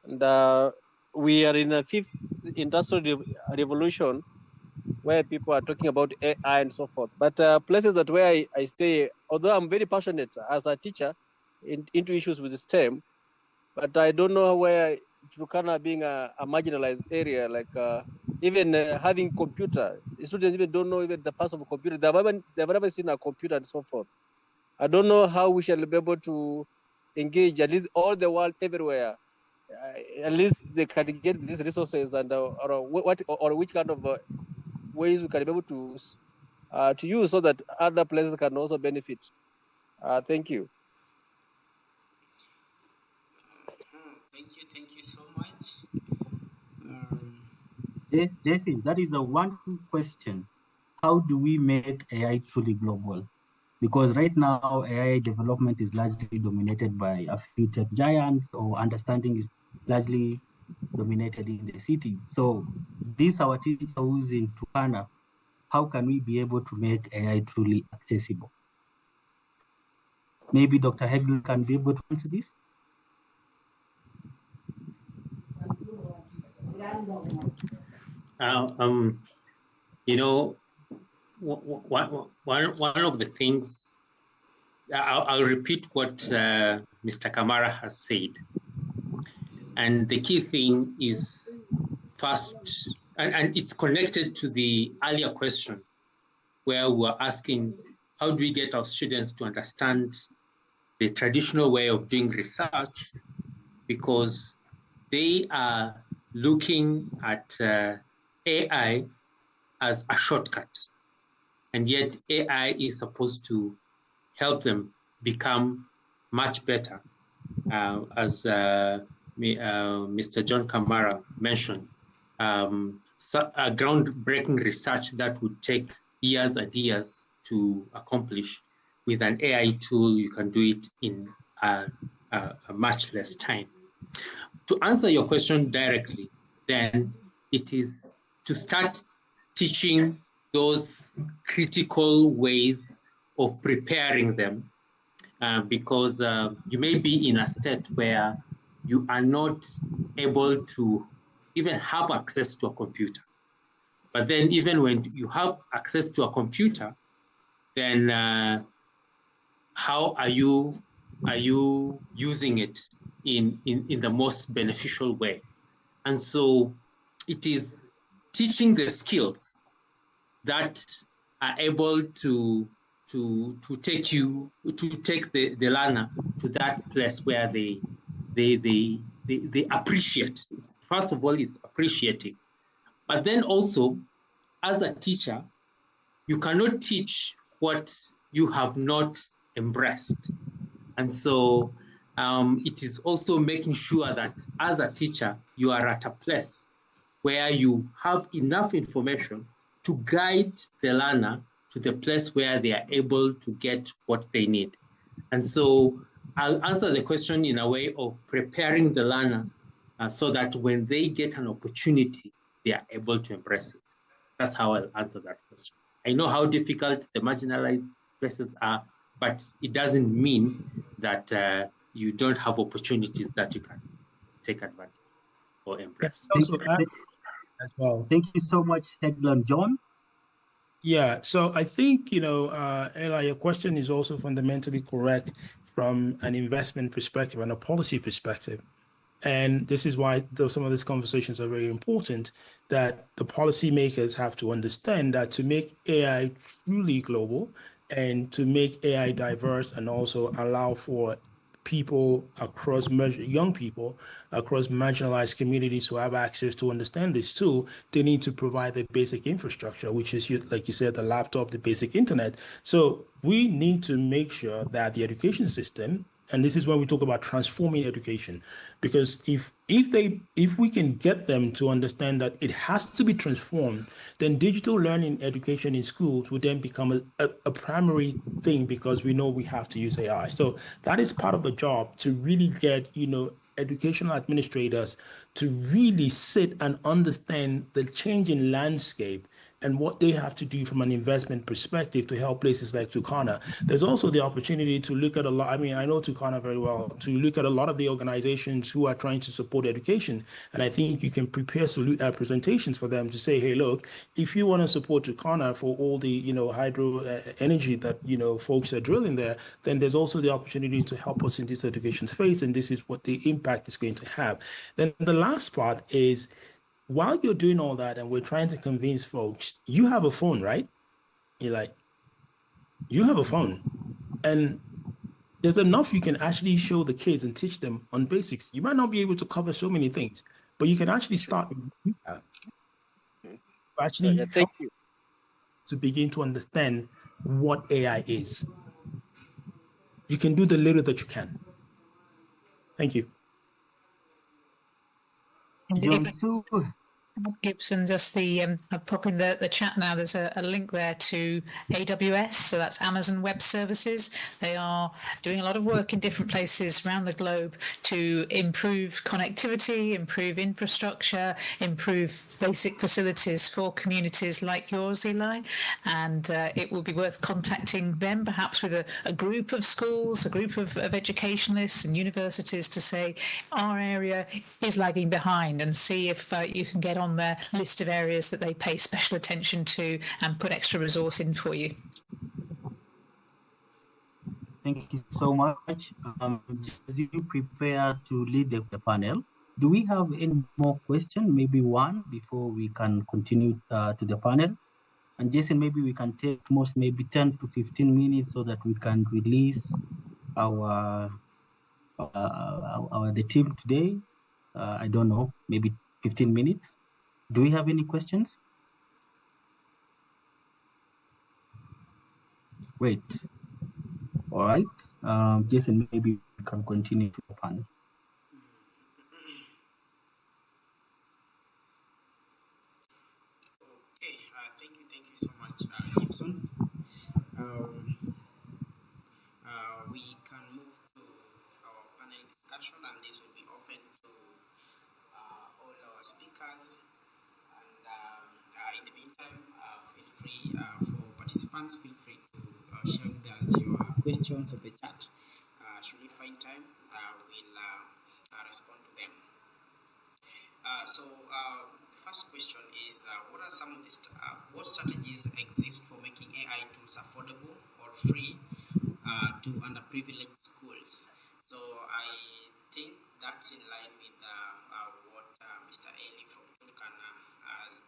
And we are in the 5th industrial revolution, where people are talking about AI and so forth. But places that where I stay, although I'm very passionate as a teacher into issues with STEM, but I don't know where Turkana being a marginalized area, like even having computer, students even don't know even the parts of a computer. They've never seen a computer and so forth. I don't know how we shall be able to engage at least all the world everywhere. At least they can get these resources and or which kind of ways we can be able to use so that other places can also benefit. Thank you. Thank you so much. Jasin, that is a wonderful question. How do we make AI truly global? Because right now, AI development is largely dominated by a few tech giants, or understanding is largely dominated in the cities. So this, our teacher who's in Turkana, how can we be able to make AI truly accessible? Maybe Dr. Heglón can be able to answer this. You know, one of the things, I'll repeat what Mr. Kamara has said. And the key thing is first, and it's connected to the earlier question where we were asking, how do we get our students to understand the traditional way of doing research? Because they are looking at AI as a shortcut. And yet AI is supposed to help them become much better, as Mr. John Kamara mentioned. A groundbreaking research that would take years and years to accomplish, with an AI tool, you can do it in a much less time. To answer your question directly, then it is to start teaching those critical ways of preparing them, because you may be in a state where you are not able to even have access to a computer. But then even when you have access to a computer, then how are you using it in the most beneficial way? And so it is teaching the skills that are able to take the learner to that place where they appreciate. First of all, it's appreciating. But then also, as a teacher, you cannot teach what you have not embraced. And so it is also making sure that as a teacher, you are at a place where you have enough information to guide the learner to the place where they are able to get what they need. And so I'll answer the question in a way of preparing the learner so that when they get an opportunity, they are able to embrace it. That's how I'll answer that question. I know how difficult the marginalized places are, but it doesn't mean that you don't have opportunities that you can take advantage or embrace. Also as well. Thank you so much, Heglón. John? Yeah, so I think, Ella, your question is also fundamentally correct from an investment perspective and a policy perspective. And this is why some of these conversations are very important, that the policymakers have to understand that to make AI truly global and to make AI diverse and also allow for people across young people across marginalized communities who have access to understand this tool, they need to provide the basic infrastructure, which is, like you said, the laptop, the basic internet. So we need to make sure that the education system, and this is when we talk about transforming education, because if we can get them to understand that it has to be transformed, then digital learning education in schools will then become a primary thing, because we know we have to use AI. So that is part of the job, to really get, educational administrators to really sit and understand the changing landscape and what they have to do from an investment perspective to help places like Turkana. There's also the opportunity to look at a lot, I know Turkana very well, to look at a lot of the organizations who are trying to support education. And I think you can prepare presentations for them to say, hey, look, if you want to support Turkana for all the, hydro energy that, folks are drilling there, then there's also the opportunity to help us in this education space. And this is what the impact is going to have. Then the last part is, while you're doing all that and we're trying to convince folks, you have a phone, right? You have a phone. And there's enough you can actually show the kids and teach them on basics. You might not be able to cover so many things, but you can actually start actually Thank you. To begin to understand what AI is. You can do the little that you can. Thank you. Gibson, just I'll pop in the chat now. There's a link there to AWS, so that's Amazon Web Services. They are doing a lot of work in different places around the globe to improve connectivity, improve infrastructure, improve basic facilities for communities like yours, Eli. And it will be worth contacting them, perhaps with a group of schools, a group of educationalists and universities, to say our area is lagging behind, and see if you can get on their list of areas that they pay special attention to and put extra resource in for you. Thank you so much. As you prepare to lead the panel, do we have any more questions? Maybe one before we can continue to the panel. And Jason, maybe we can take maybe 10 to 15 minutes so that we can release the team today. I don't know, maybe 15 minutes. Do we have any questions? Wait. All right. Jason, maybe we can continue to the panel. Okay. Thank you so much, Gibson. We can move to our panel discussion, and this will be open to all our speakers. In the meantime, feel free for participants, feel free to share with us your questions in the chat. Should we find time, we'll respond to them. So the first question is, what are some of the what strategies exist for making AI tools affordable or free to underprivileged schools? So I think that's in line with what Mr. Eli from Turkana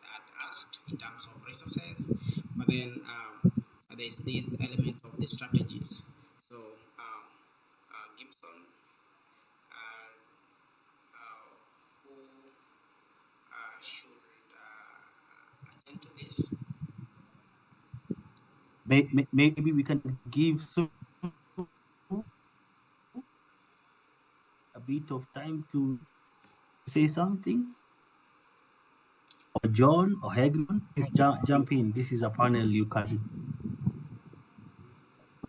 had asked in terms of resources, but then there's this element of the strategies. So Gibson, who should attend to this? Maybe we can give a bit of time to say something. Or John or Heglón, please jump in. This is a panel you can.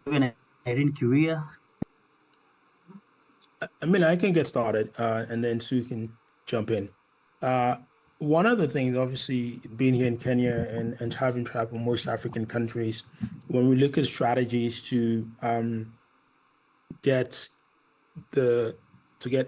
Even Irene Curia. I mean, I can get started, and then Sue can jump in. one of the things, obviously, being here in Kenya and having traveled most African countries, when we look at strategies to get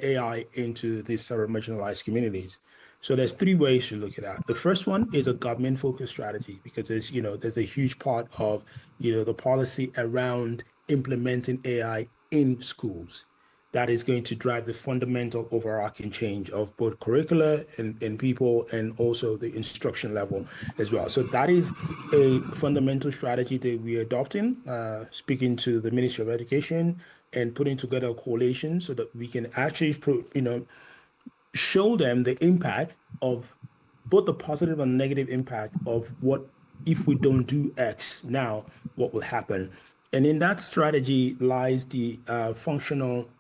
AI into these sort of marginalized communities. So there's three ways to look at that. The first one is a government-focused strategy, because there's a huge part of the policy around implementing AI in schools that is going to drive the fundamental overarching change of both curricula and people, and also the instruction level as well. So that is a fundamental strategy that we're adopting, speaking to the Ministry of Education and putting together a coalition so that we can actually show them the impact of both the positive and negative impact of what if we don't do X now, what will happen. And in that strategy lies the functional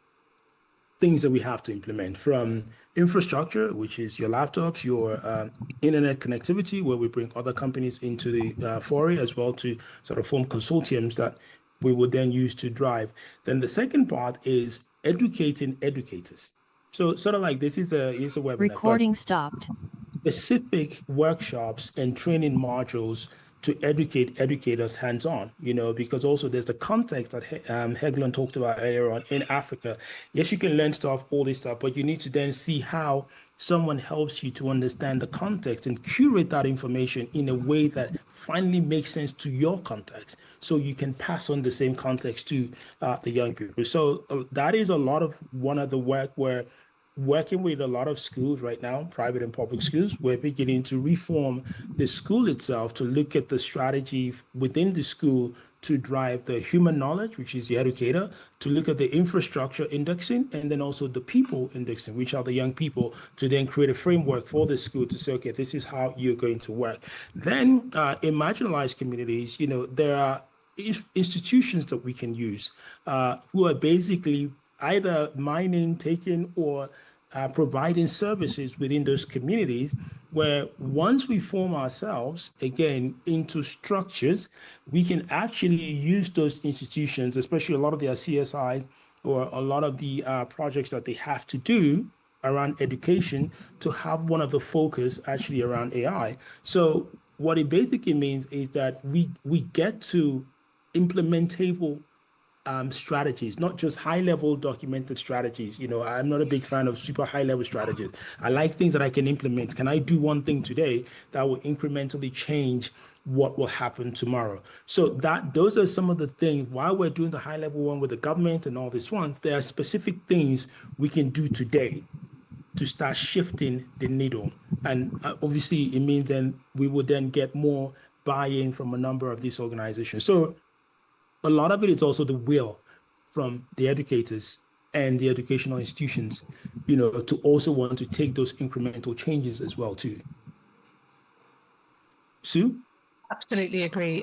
things that we have to implement, from infrastructure, which is your laptops, your internet connectivity, where we bring other companies into the foray as well to sort of form consortiums that we would then use to drive. Then the second part is educating educators. So sort of like this is a webinar. Recording stopped. Specific workshops and training modules to educate educators hands-on, because also there's the context that Heglón talked about earlier on in Africa. Yes, you can learn stuff, all this stuff, but you need to then see how someone helps you to understand the context and curate that information in a way that finally makes sense to your context, so you can pass on the same context to the young people. So that is a lot of one of the work where working with a lot of schools right now, private and public schools, we're beginning to reform the school itself to look at the strategy within the school to drive the human knowledge, which is the educator, to look at the infrastructure indexing, and then also the people indexing, which are the young people, to then create a framework for the school to say, okay, this is how you're going to work. Then in marginalized communities, there are institutions that we can use who are basically either mining, taking, or providing services within those communities, where once we form ourselves again into structures, we can actually use those institutions, especially a lot of their CSIs or a lot of the projects that they have to do around education, to have one of the focus actually around AI. So what it basically means is that we get to implementable strategies, not just high-level documented strategies. I'm not a big fan of super high-level strategies. I like things that I can implement. Can I do one thing today that will incrementally change what will happen tomorrow? So those are some of the things. While we're doing the high-level one with the government and all this one, there are specific things we can do today to start shifting the needle. And obviously, it means then we would then get more buy-in from a number of these organizations. So a lot of it is also the will from the educators and the educational institutions, to also want to take those incremental changes as well too. Sue? Absolutely agree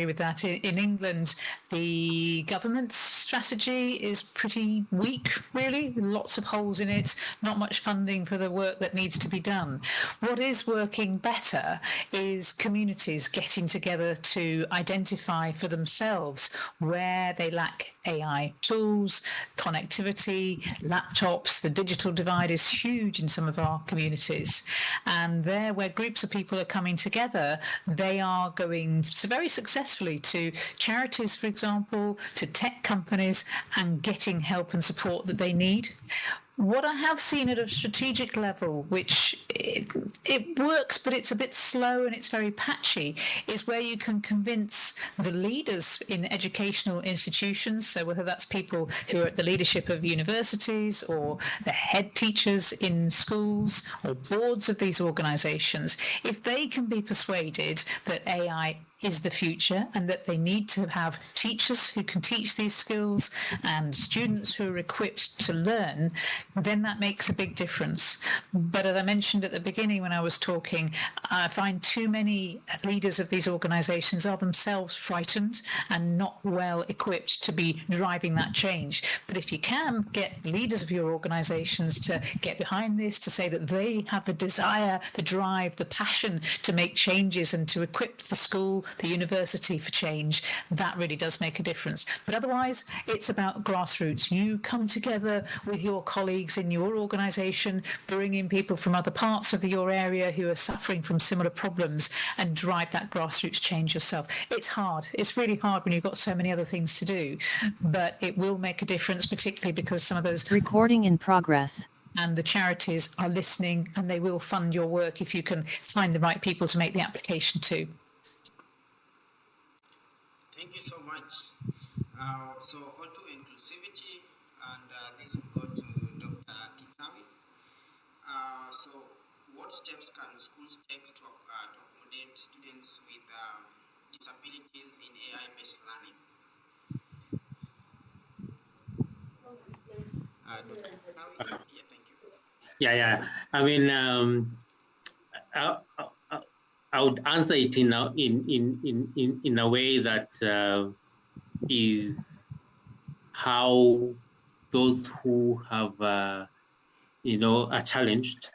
with that. In England, the government's strategy is pretty weak, really. Lots of holes in it, not much funding for the work that needs to be done. What is working better is communities getting together to identify for themselves where they lack AI tools, connectivity, laptops. The digital divide is huge in some of our communities. And there, where groups of people are coming together, they are going very successfully to charities, for example, to tech companies, and getting help and support that they need. What I have seen at a strategic level, which it works, but it's a bit slow and it's very patchy, is where you can convince the leaders in educational institutions, so whether that's people who are at the leadership of universities or the head teachers in schools or boards of these organizations, if they can be persuaded that AI is the future and that they need to have teachers who can teach these skills and students who are equipped to learn, then that makes a big difference. But as I mentioned at the beginning when I was talking, I find too many leaders of these organizations are themselves frightened and not well equipped to be driving that change. But if you can get leaders of your organizations to get behind this, to say that they have the desire, the drive, the passion to make changes and to equip the school, the university for change, that really does make a difference. But otherwise, it's about grassroots. You come together with your colleagues in your organisation, bring in people from other parts of your area who are suffering from similar problems, and drive that grassroots change yourself. It's hard. It's really hard when you've got so many other things to do, but it will make a difference, particularly because some of those Recording in progress. and the charities are listening, and they will fund your work if you can find the right people to make the application to. Thank you so much. So on to inclusivity, and this will go to Dr. Kitawi. So what steps can schools take to accommodate students with disabilities in AI-based learning? Dr. Kitawi? Yeah, thank you. Yeah. I mean, I would answer it in a way that is how those who have are challenged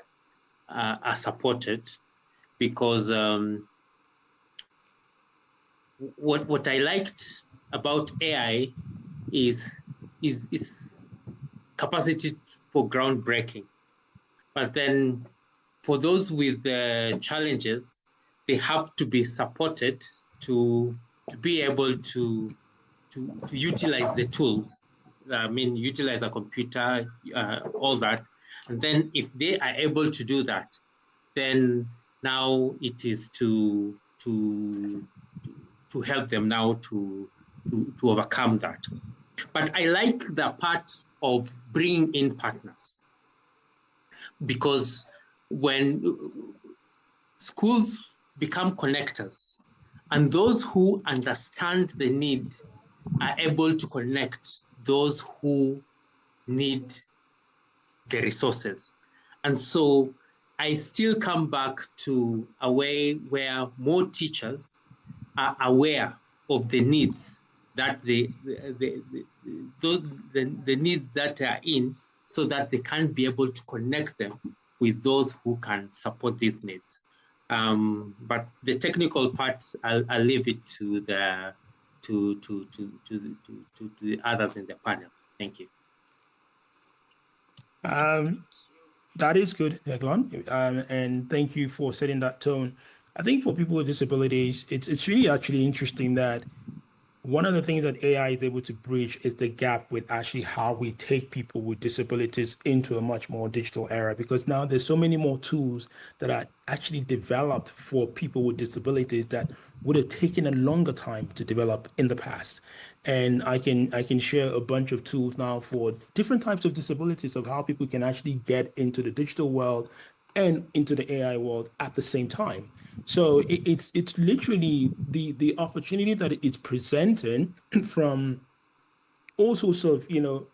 are supported, because what I liked about AI is capacity for groundbreaking. But then for those with challenges, they have to be supported to be able to utilize the tools. I mean, utilize a computer, all that. And then if they are able to do that, then now it is to help them now to overcome that. But I like the part of bringing in partners, because when schools become connectors and those who understand the need are able to connect those who need the resources. And so I still come back to a way where more teachers are aware of the needs that the needs that are in, so that they can be able to connect them with those who can support these needs. But the technical parts, I'll leave it to the others in the panel. Thank you. That is good, Heglón, and thank you for setting that tone. I think for people with disabilities, it's really actually interesting that one of the things that AI is able to bridge is the gap with actually how we take people with disabilities into a much more digital era, because now there's so many more tools that are actually developed for people with disabilities that would have taken a longer time to develop in the past. And I can share a bunch of tools now for different types of disabilities of how people can actually get into the digital world and into the AI world at the same time. So it's literally the opportunity that it's presenting from all sorts of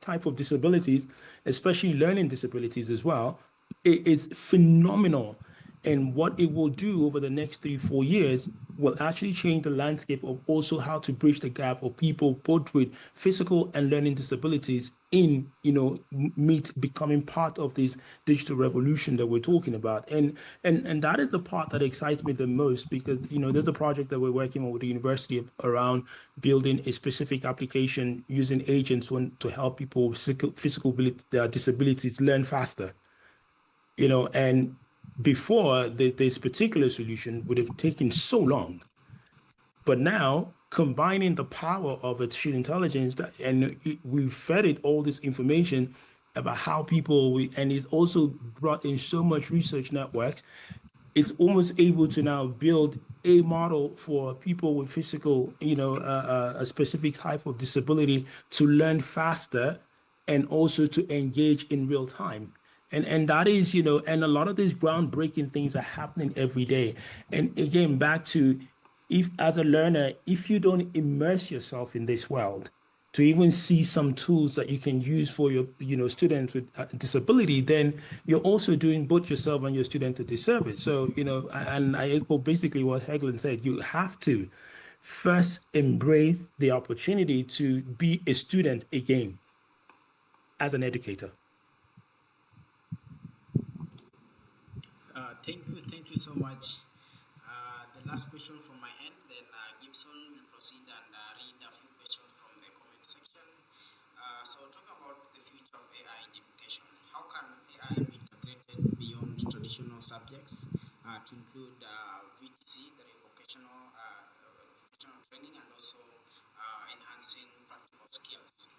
type of disabilities, especially learning disabilities as well. It's phenomenal. And what it will do over the next 3-4 years will actually change the landscape of also how to bridge the gap of people both with physical and learning disabilities in, becoming part of this digital revolution that we're talking about. And that is the part that excites me the most, because, there's a project that we're working on with the university around building a specific application using agents to help people with physical disabilities learn faster, and before this particular solution would have taken so long. But now, combining the power of artificial intelligence we've fed it all this information about how people, and it's also brought in so much research networks, it's almost able to now build a model for people with physical, a specific type of disability to learn faster and also to engage in real time. And that is, and a lot of these groundbreaking things are happening every day. And again, back to, if as a learner, if you don't immerse yourself in this world to even see some tools that you can use for your, students with disability, then you're also doing both yourself and your student a disservice. So, and I echo basically what Heglón said, you have to first embrace the opportunity to be a student again as an educator. Thank you so much. The last question from my end, then Gibson will proceed and read a few questions from the comment section. So talk about the future of AI in education. How can AI be integrated beyond traditional subjects to include VTC, the vocational training, and also enhancing practical skills?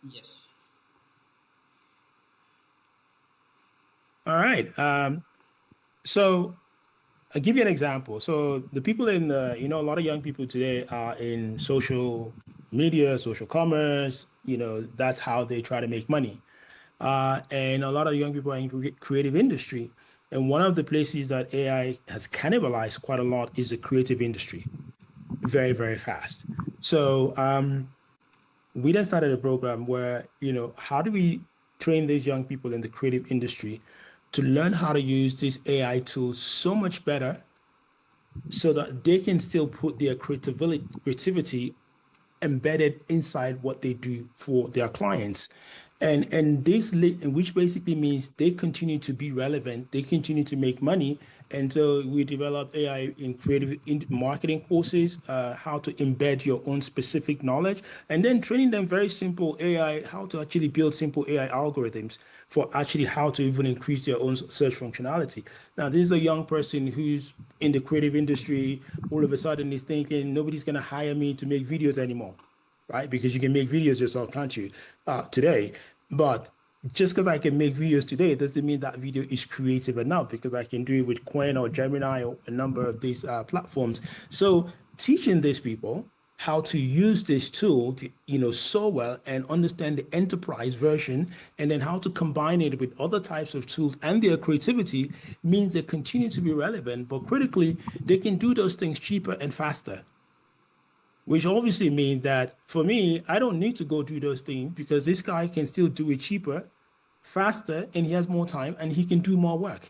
Yes. All right. So I'll give you an example. So the people in a lot of young people today are in social media, social commerce, that's how they try to make money. And a lot of young people are in creative industry. And one of the places that AI has cannibalized quite a lot is the creative industry, very, very fast. So we then started a program where, how do we train these young people in the creative industry to learn how to use these AI tools so much better so that they can still put their creativity embedded inside what they do for their clients. And this, which basically means they continue to be relevant, they continue to make money. And so we developed AI in creative marketing courses, how to embed your own specific knowledge, and then training them very simple AI, how to actually build simple AI algorithms for actually how to even increase their own search functionality. Now, this is a young person who's in the creative industry, all of a sudden is thinking, nobody's going to hire me to make videos anymore, right? Because you can make videos yourself, can't you, today? But just because I can make videos today doesn't mean that video is creative enough, because I can do it with Quen or Gemini or a number of these platforms. So teaching these people how to use this tool to, so well and understand the enterprise version, and then how to combine it with other types of tools and their creativity means they continue to be relevant, but critically, they can do those things cheaper and faster. Which obviously means that for me, I don't need to go do those things because this guy can still do it cheaper, faster, and he has more time and he can do more work.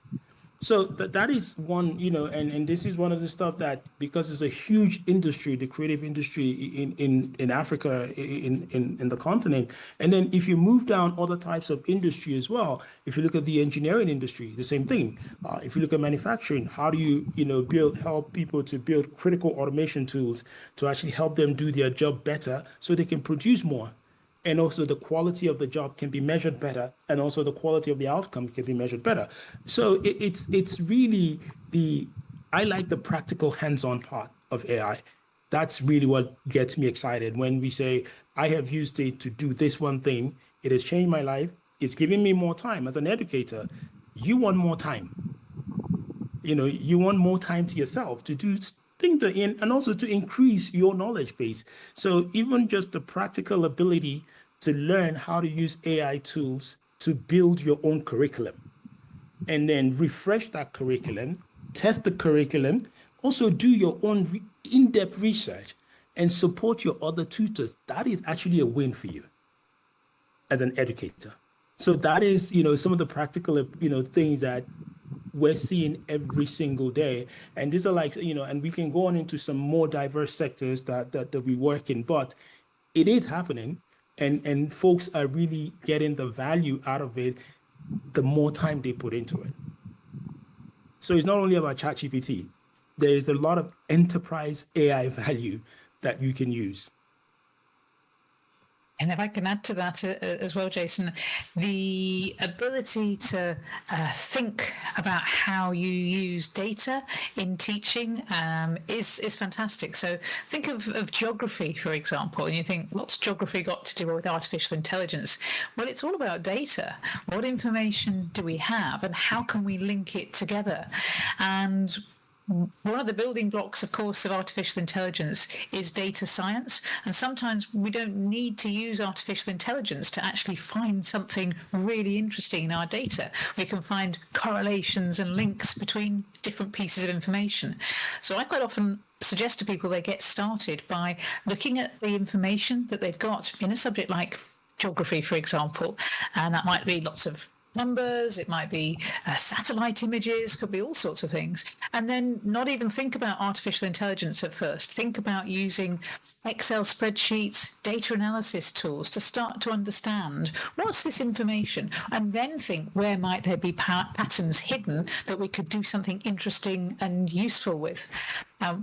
So that is one, and this is one of the stuff that, because it's a huge industry, the creative industry in Africa, in the continent. And then if you move down other types of industry as well, if you look at the engineering industry, the same thing. If you look at manufacturing, how do you, help people to build critical automation tools to actually help them do their job better so they can produce more? And also the quality of the job can be measured better, and also the quality of the outcome can be measured better. So it's really I like the practical hands-on part of AI. That's really what gets me excited when we say, I have used it to do this one thing. It has changed my life. It's giving me more time. As an educator, you want more time. You want more time to yourself to do things and also to increase your knowledge base. So even just the practical ability to learn how to use AI tools to build your own curriculum, and then refresh that curriculum, test the curriculum, also do your own in-depth research and support your other tutors, that is actually a win for you as an educator. So that is, some of the practical, things that we're seeing every single day. And these are like, and we can go on into some more diverse sectors that we work in, but it is happening, and folks are really getting the value out of it the more time they put into it. So it's not only about ChatGPT. There is a lot of enterprise AI value that you can use. And if I can add to that as well, Jason, the ability to think about how you use data in teaching is fantastic. So think of geography, for example, and you think, what's geography got to do with artificial intelligence? Well, it's all about data. What information do we have, and how can we link it together? And one of the building blocks, of course, of artificial intelligence is data science. And sometimes we don't need to use artificial intelligence to actually find something really interesting in our data. We can find correlations and links between different pieces of information. So I quite often suggest to people they get started by looking at the information that they've got in a subject like geography, for example, and that might be lots of numbers, it might be satellite images, could be all sorts of things. And then not even think about artificial intelligence at first. Think about using Excel spreadsheets, data analysis tools to start to understand what's this information, and then think where might there be patterns hidden that we could do something interesting and useful with.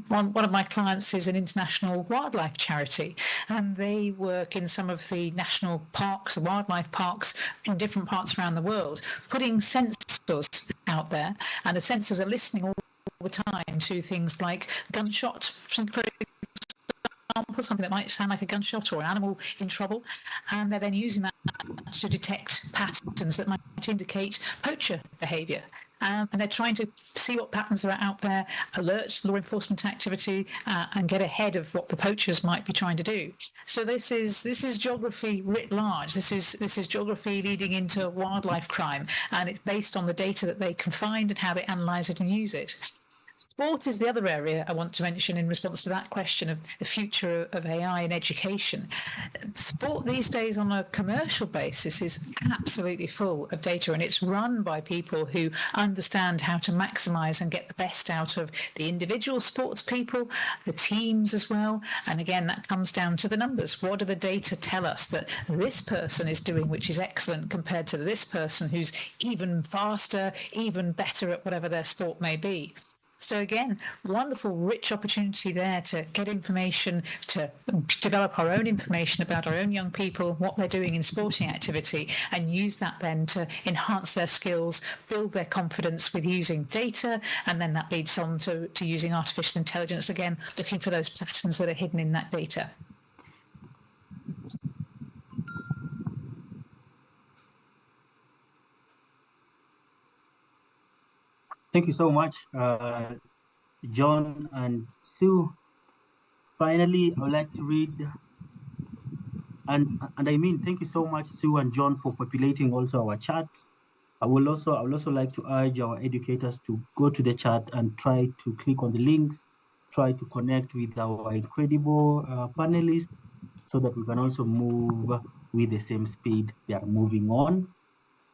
One of my clients is an international wildlife charity, and they work in some of the national parks, wildlife parks in different parts around the world, putting sensors out there, and the sensors are listening all the time to things like gunshot, for example, something that might sound like a gunshot or an animal in trouble, and they're then using that to detect patterns that might indicate poacher behaviour. And they're trying to see what patterns are out there, alert law enforcement activity, and get ahead of what the poachers might be trying to do. So this is geography writ large. This is geography leading into wildlife crime, and it's based on the data that they can find and how they analyse it and use it. Sport is the other area I want to mention in response to that question of the future of AI in education. Sport these days on a commercial basis is absolutely full of data, and it's run by people who understand how to maximise and get the best out of the individual sports people, the teams as well. And again, that comes down to the numbers. What do the data tell us that this person is doing which is excellent compared to this person who's even faster, even better at whatever their sport may be? So again, wonderful, rich opportunity there to get information, to develop our own information about our own young people, what they're doing in sporting activity, and use that then to enhance their skills, build their confidence with using data, and then that leads on to using artificial intelligence, again, looking for those patterns that are hidden in that data. Thank you so much, John and Sue. Finally, I would like to read, and I mean, thank you so much, Sue and John, for populating also our chat. I would also like to urge our educators to go to the chat and try to click on the links, try to connect with our incredible panelists, so that we can also move with the same speed they are moving on.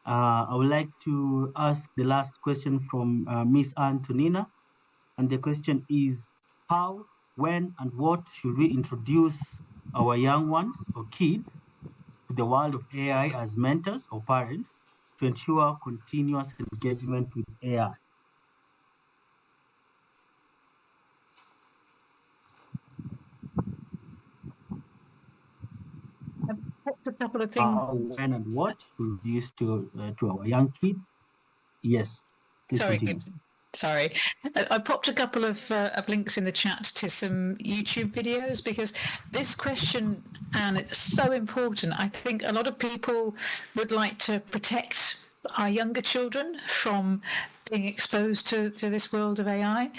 I would like to ask the last question from Miss Antonina, and the question is: how, when, and what should we introduce our young ones or kids to the world of AI as mentors or parents to ensure continuous engagement with AI? A couple of things. How, when, and what should we introduce to our young kids? Yes. Sorry, Gibson. Sorry. I popped a couple of links in the chat to some YouTube videos, because this question, and it's so important. I think a lot of people would like to protect our younger children from being exposed to this world of AI.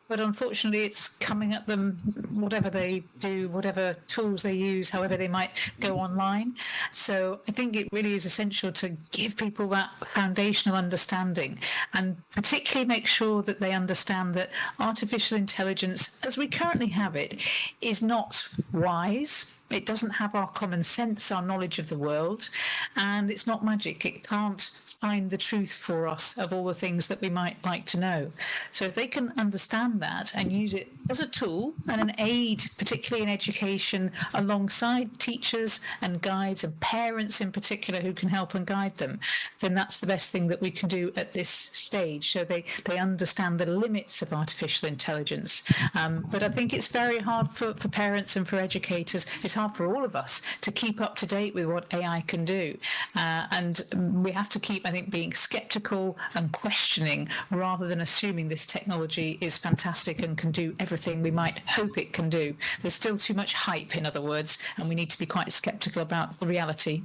But unfortunately, it's coming at them, whatever they do, whatever tools they use, however they might go online. So I think it really is essential to give people that foundational understanding, and particularly make sure that they understand that artificial intelligence, as we currently have it, is not wise. It doesn't have our common sense, our knowledge of the world, and it's not magic. It can't find the truth for us of all the things that we might like to know. So if they can understand that and use it as a tool and an aid, particularly in education, alongside teachers and guides and parents in particular who can help and guide them, then that's the best thing that we can do at this stage. So they understand the limits of artificial intelligence. But I think it's very hard for parents and for educators. It's hard for all of us to keep up to date with what AI can do. And we have to keep, I think, being skeptical and questioning rather than assuming this technology is fantastic and can do everything we might hope it can do. There's still too much hype, in other words, and we need to be quite skeptical about the reality.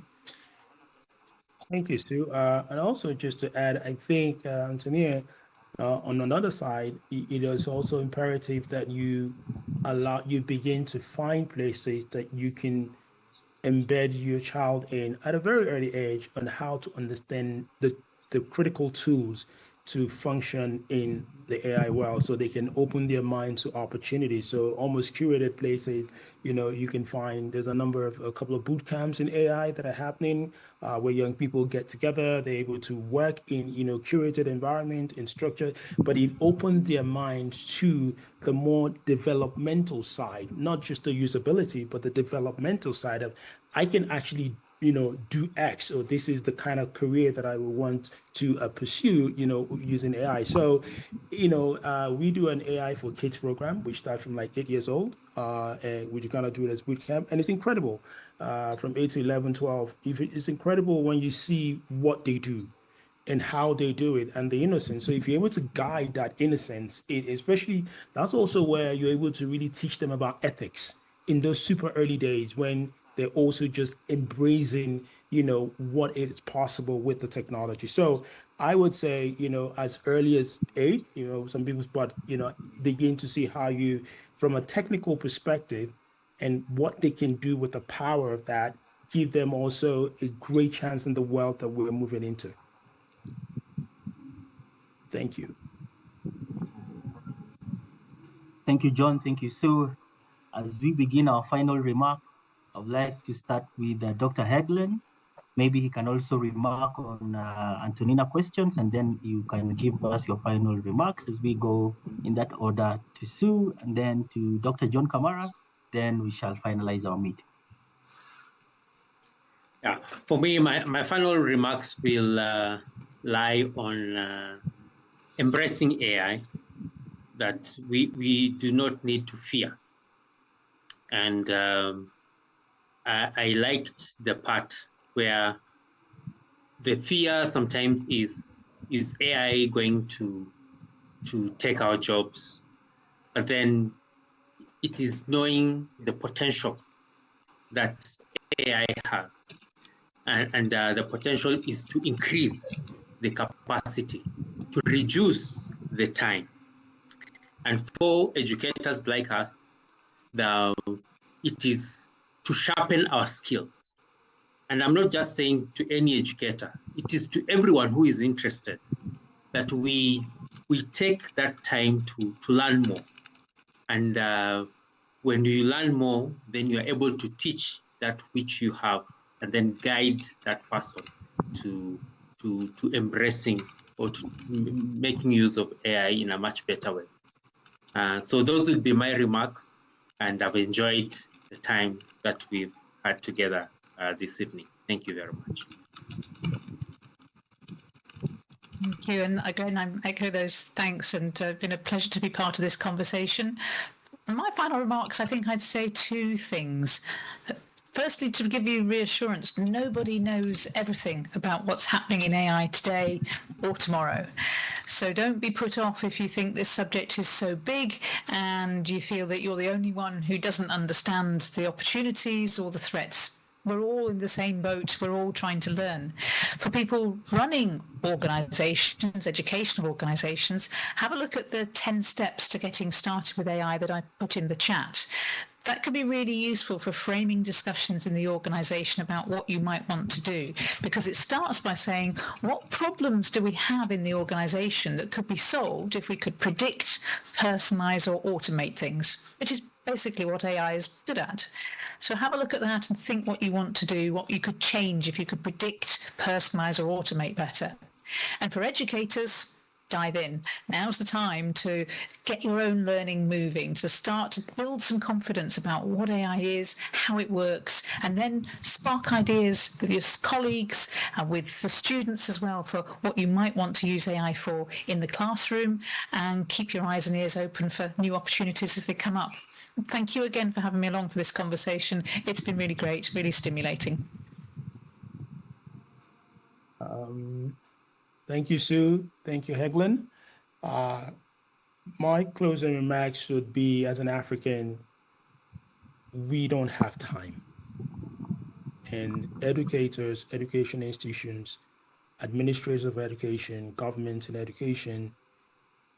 Thank you, Sue. And also, just to add, I think, Antonia, on another side, it is also imperative that you begin to find places that you can embed your child in at a very early age on how to understand the critical tools to function in the AI world, so they can open their mind to opportunities. So almost curated places, you can find, there's a couple of boot camps in AI that are happening where young people get together, they're able to work in, curated environment and structure, but it opened their mind to the more developmental side, not just the usability, but the developmental side of, I can actually do X, or this is the kind of career that I would want to pursue, using AI. So, we do an AI for Kids program, which starts from like 8 years old, and we kind of do it as boot camp, and it's incredible. From 8 to 11, 12, it's incredible when you see what they do and how they do it and the innocence. So if you're able to guide that innocence, especially, that's also where you're able to really teach them about ethics in those super early days when they're also just embracing, what is possible with the technology. So I would say, as early as 8, some people, but, begin to see how you, from a technical perspective and what they can do with the power of that, give them also a great chance in the world that we're moving into. Thank you. Thank you, John. Thank you, Sue. As we begin our final remarks, I would like to start with Dr. Heglón. Maybe he can also remark on Antonina questions, and then you can give us your final remarks as we go in that order to Sue, and then to Dr. John Kamara. Then we shall finalize our meeting. Yeah, for me, my final remarks will lie on embracing AI, that we do not need to fear. And I liked the part where the fear sometimes is AI going to take our jobs, but then it is knowing the potential that AI has. And the potential is to increase the capacity, to reduce the time. And for educators like us, it is to sharpen our skills. And I'm not just saying to any educator, it is to everyone who is interested, that we take that time to learn more. And when you learn more, then you're able to teach that which you have, and then guide that person to embracing or to making use of AI in a much better way. So those would be my remarks, and I've enjoyed the time that we've had together this evening. Thank you very much. Thank you. And again, I echo those thanks, and been a pleasure to be part of this conversation. My final remarks, I think I'd say 2 things. Firstly, to give you reassurance, nobody knows everything about what's happening in AI today or tomorrow. So don't be put off if you think this subject is so big and you feel that you're the only one who doesn't understand the opportunities or the threats. We're all in the same boat. We're all trying to learn. For people running organizations, educational organizations, have a look at the 10 steps to getting started with AI that I put in the chat. That could be really useful for framing discussions in the organization about what you might want to do, because it starts by saying, what problems do we have in the organization that could be solved if we could predict, personalize, or automate things, which is basically what AI is good at. So have a look at that and think what you want to do, what you could change if you could predict, personalize, or automate better. And for educators, dive in. Now's the time to get your own learning moving, to start to build some confidence about what AI is, how it works, and then spark ideas with your colleagues and with the students as well for what you might want to use AI for in the classroom, and keep your eyes and ears open for new opportunities as they come up. Thank you again for having me along for this conversation. It's been really great, really stimulating. Thank you, Sue. Thank you, Heglón. My closing remarks would be, as an African, we don't have time. And educators, education institutions, administrators of education, governments in education,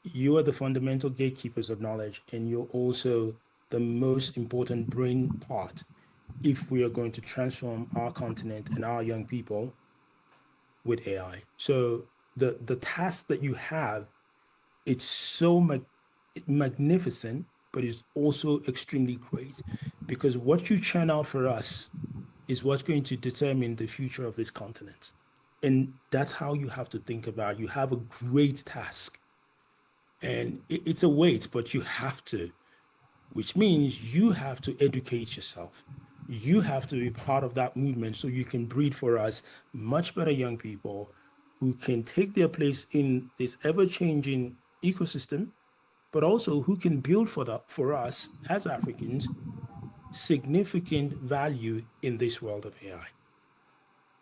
you are the fundamental gatekeepers of knowledge, and you're also the most important brain part if we are going to transform our continent and our young people with AI. So the task that you have, it's so magnificent, but it's also extremely great, because what you churn out for us is what's going to determine the future of this continent. And that's how you have to think about it. You have a great task, and it's a weight, but you have to, which means you have to educate yourself. You have to be part of that movement so you can breed for us much better young people who can take their place in this ever-changing ecosystem, but also who can build for us as Africans significant value in this world of AI.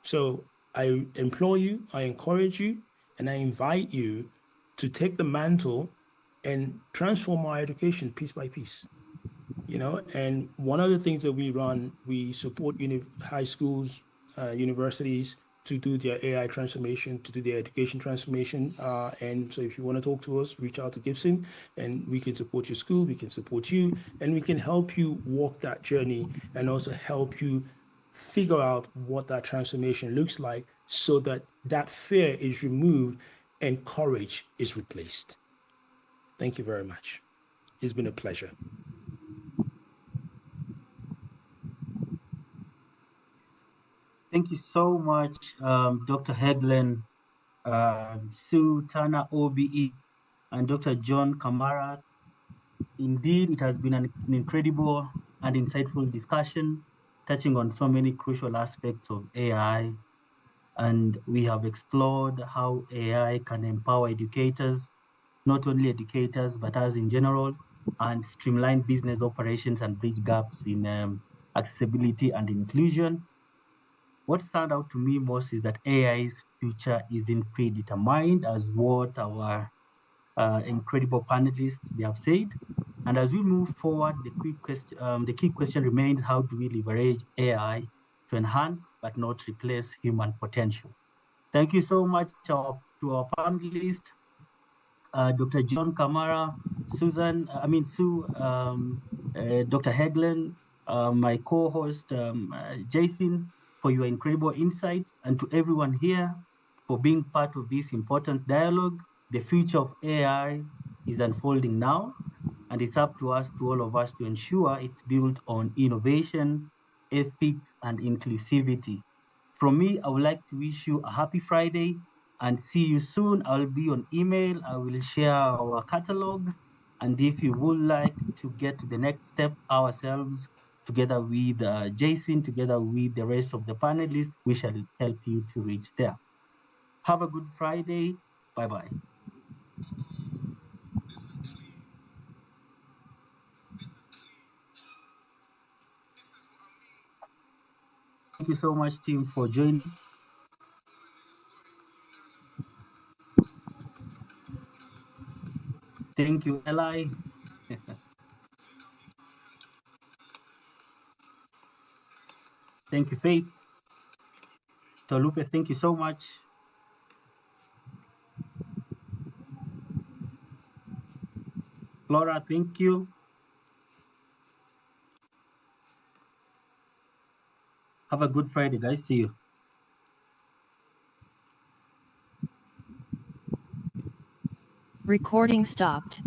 So I implore you, I encourage you, and I invite you to take the mantle and transform our education piece by piece. And one of the things that we run, we support high schools, universities to do their AI transformation, to do their education transformation. And so if you want to talk to us, reach out to Gibson, and we can support your school, we can support you, and we can help you walk that journey and also help you figure out what that transformation looks like so that that fear is removed and courage is replaced. Thank you very much. It's been a pleasure. Thank you so much, Dr. Heglón, Sue, Tana, OBE, and Dr. John Kamara. Indeed, it has been an incredible and insightful discussion touching on so many crucial aspects of AI. And we have explored how AI can empower educators, not only educators, but us in general, and streamline business operations and bridge gaps in accessibility and inclusion. What stand out to me most is that AI's future isn't predetermined, as what our incredible panelists they have said. And as we move forward, the key question remains: how do we leverage AI to enhance but not replace human potential? Thank you so much to our panelists, Dr. John Kamara, Sue, Dr. Heglón, my co-host Jasin, for your incredible insights, and to everyone here for being part of this important dialogue. The future of AI is unfolding now, and it's up to us, to all of us, to ensure it's built on innovation, ethics, and inclusivity. From me, I would like to wish you a happy Friday and see you soon. I'll be on email. I will share our catalog. And if you would like to get to the next step ourselves, together with Jasin, together with the rest of the panelists, we shall help you to reach there. Have a good Friday. Bye-bye. Thank you so much, team, for joining. Thank you, Eli. Thank you, Faith. Tolupe, thank you so much. Flora, thank you. Have a good Friday, guys. See you. Recording stopped.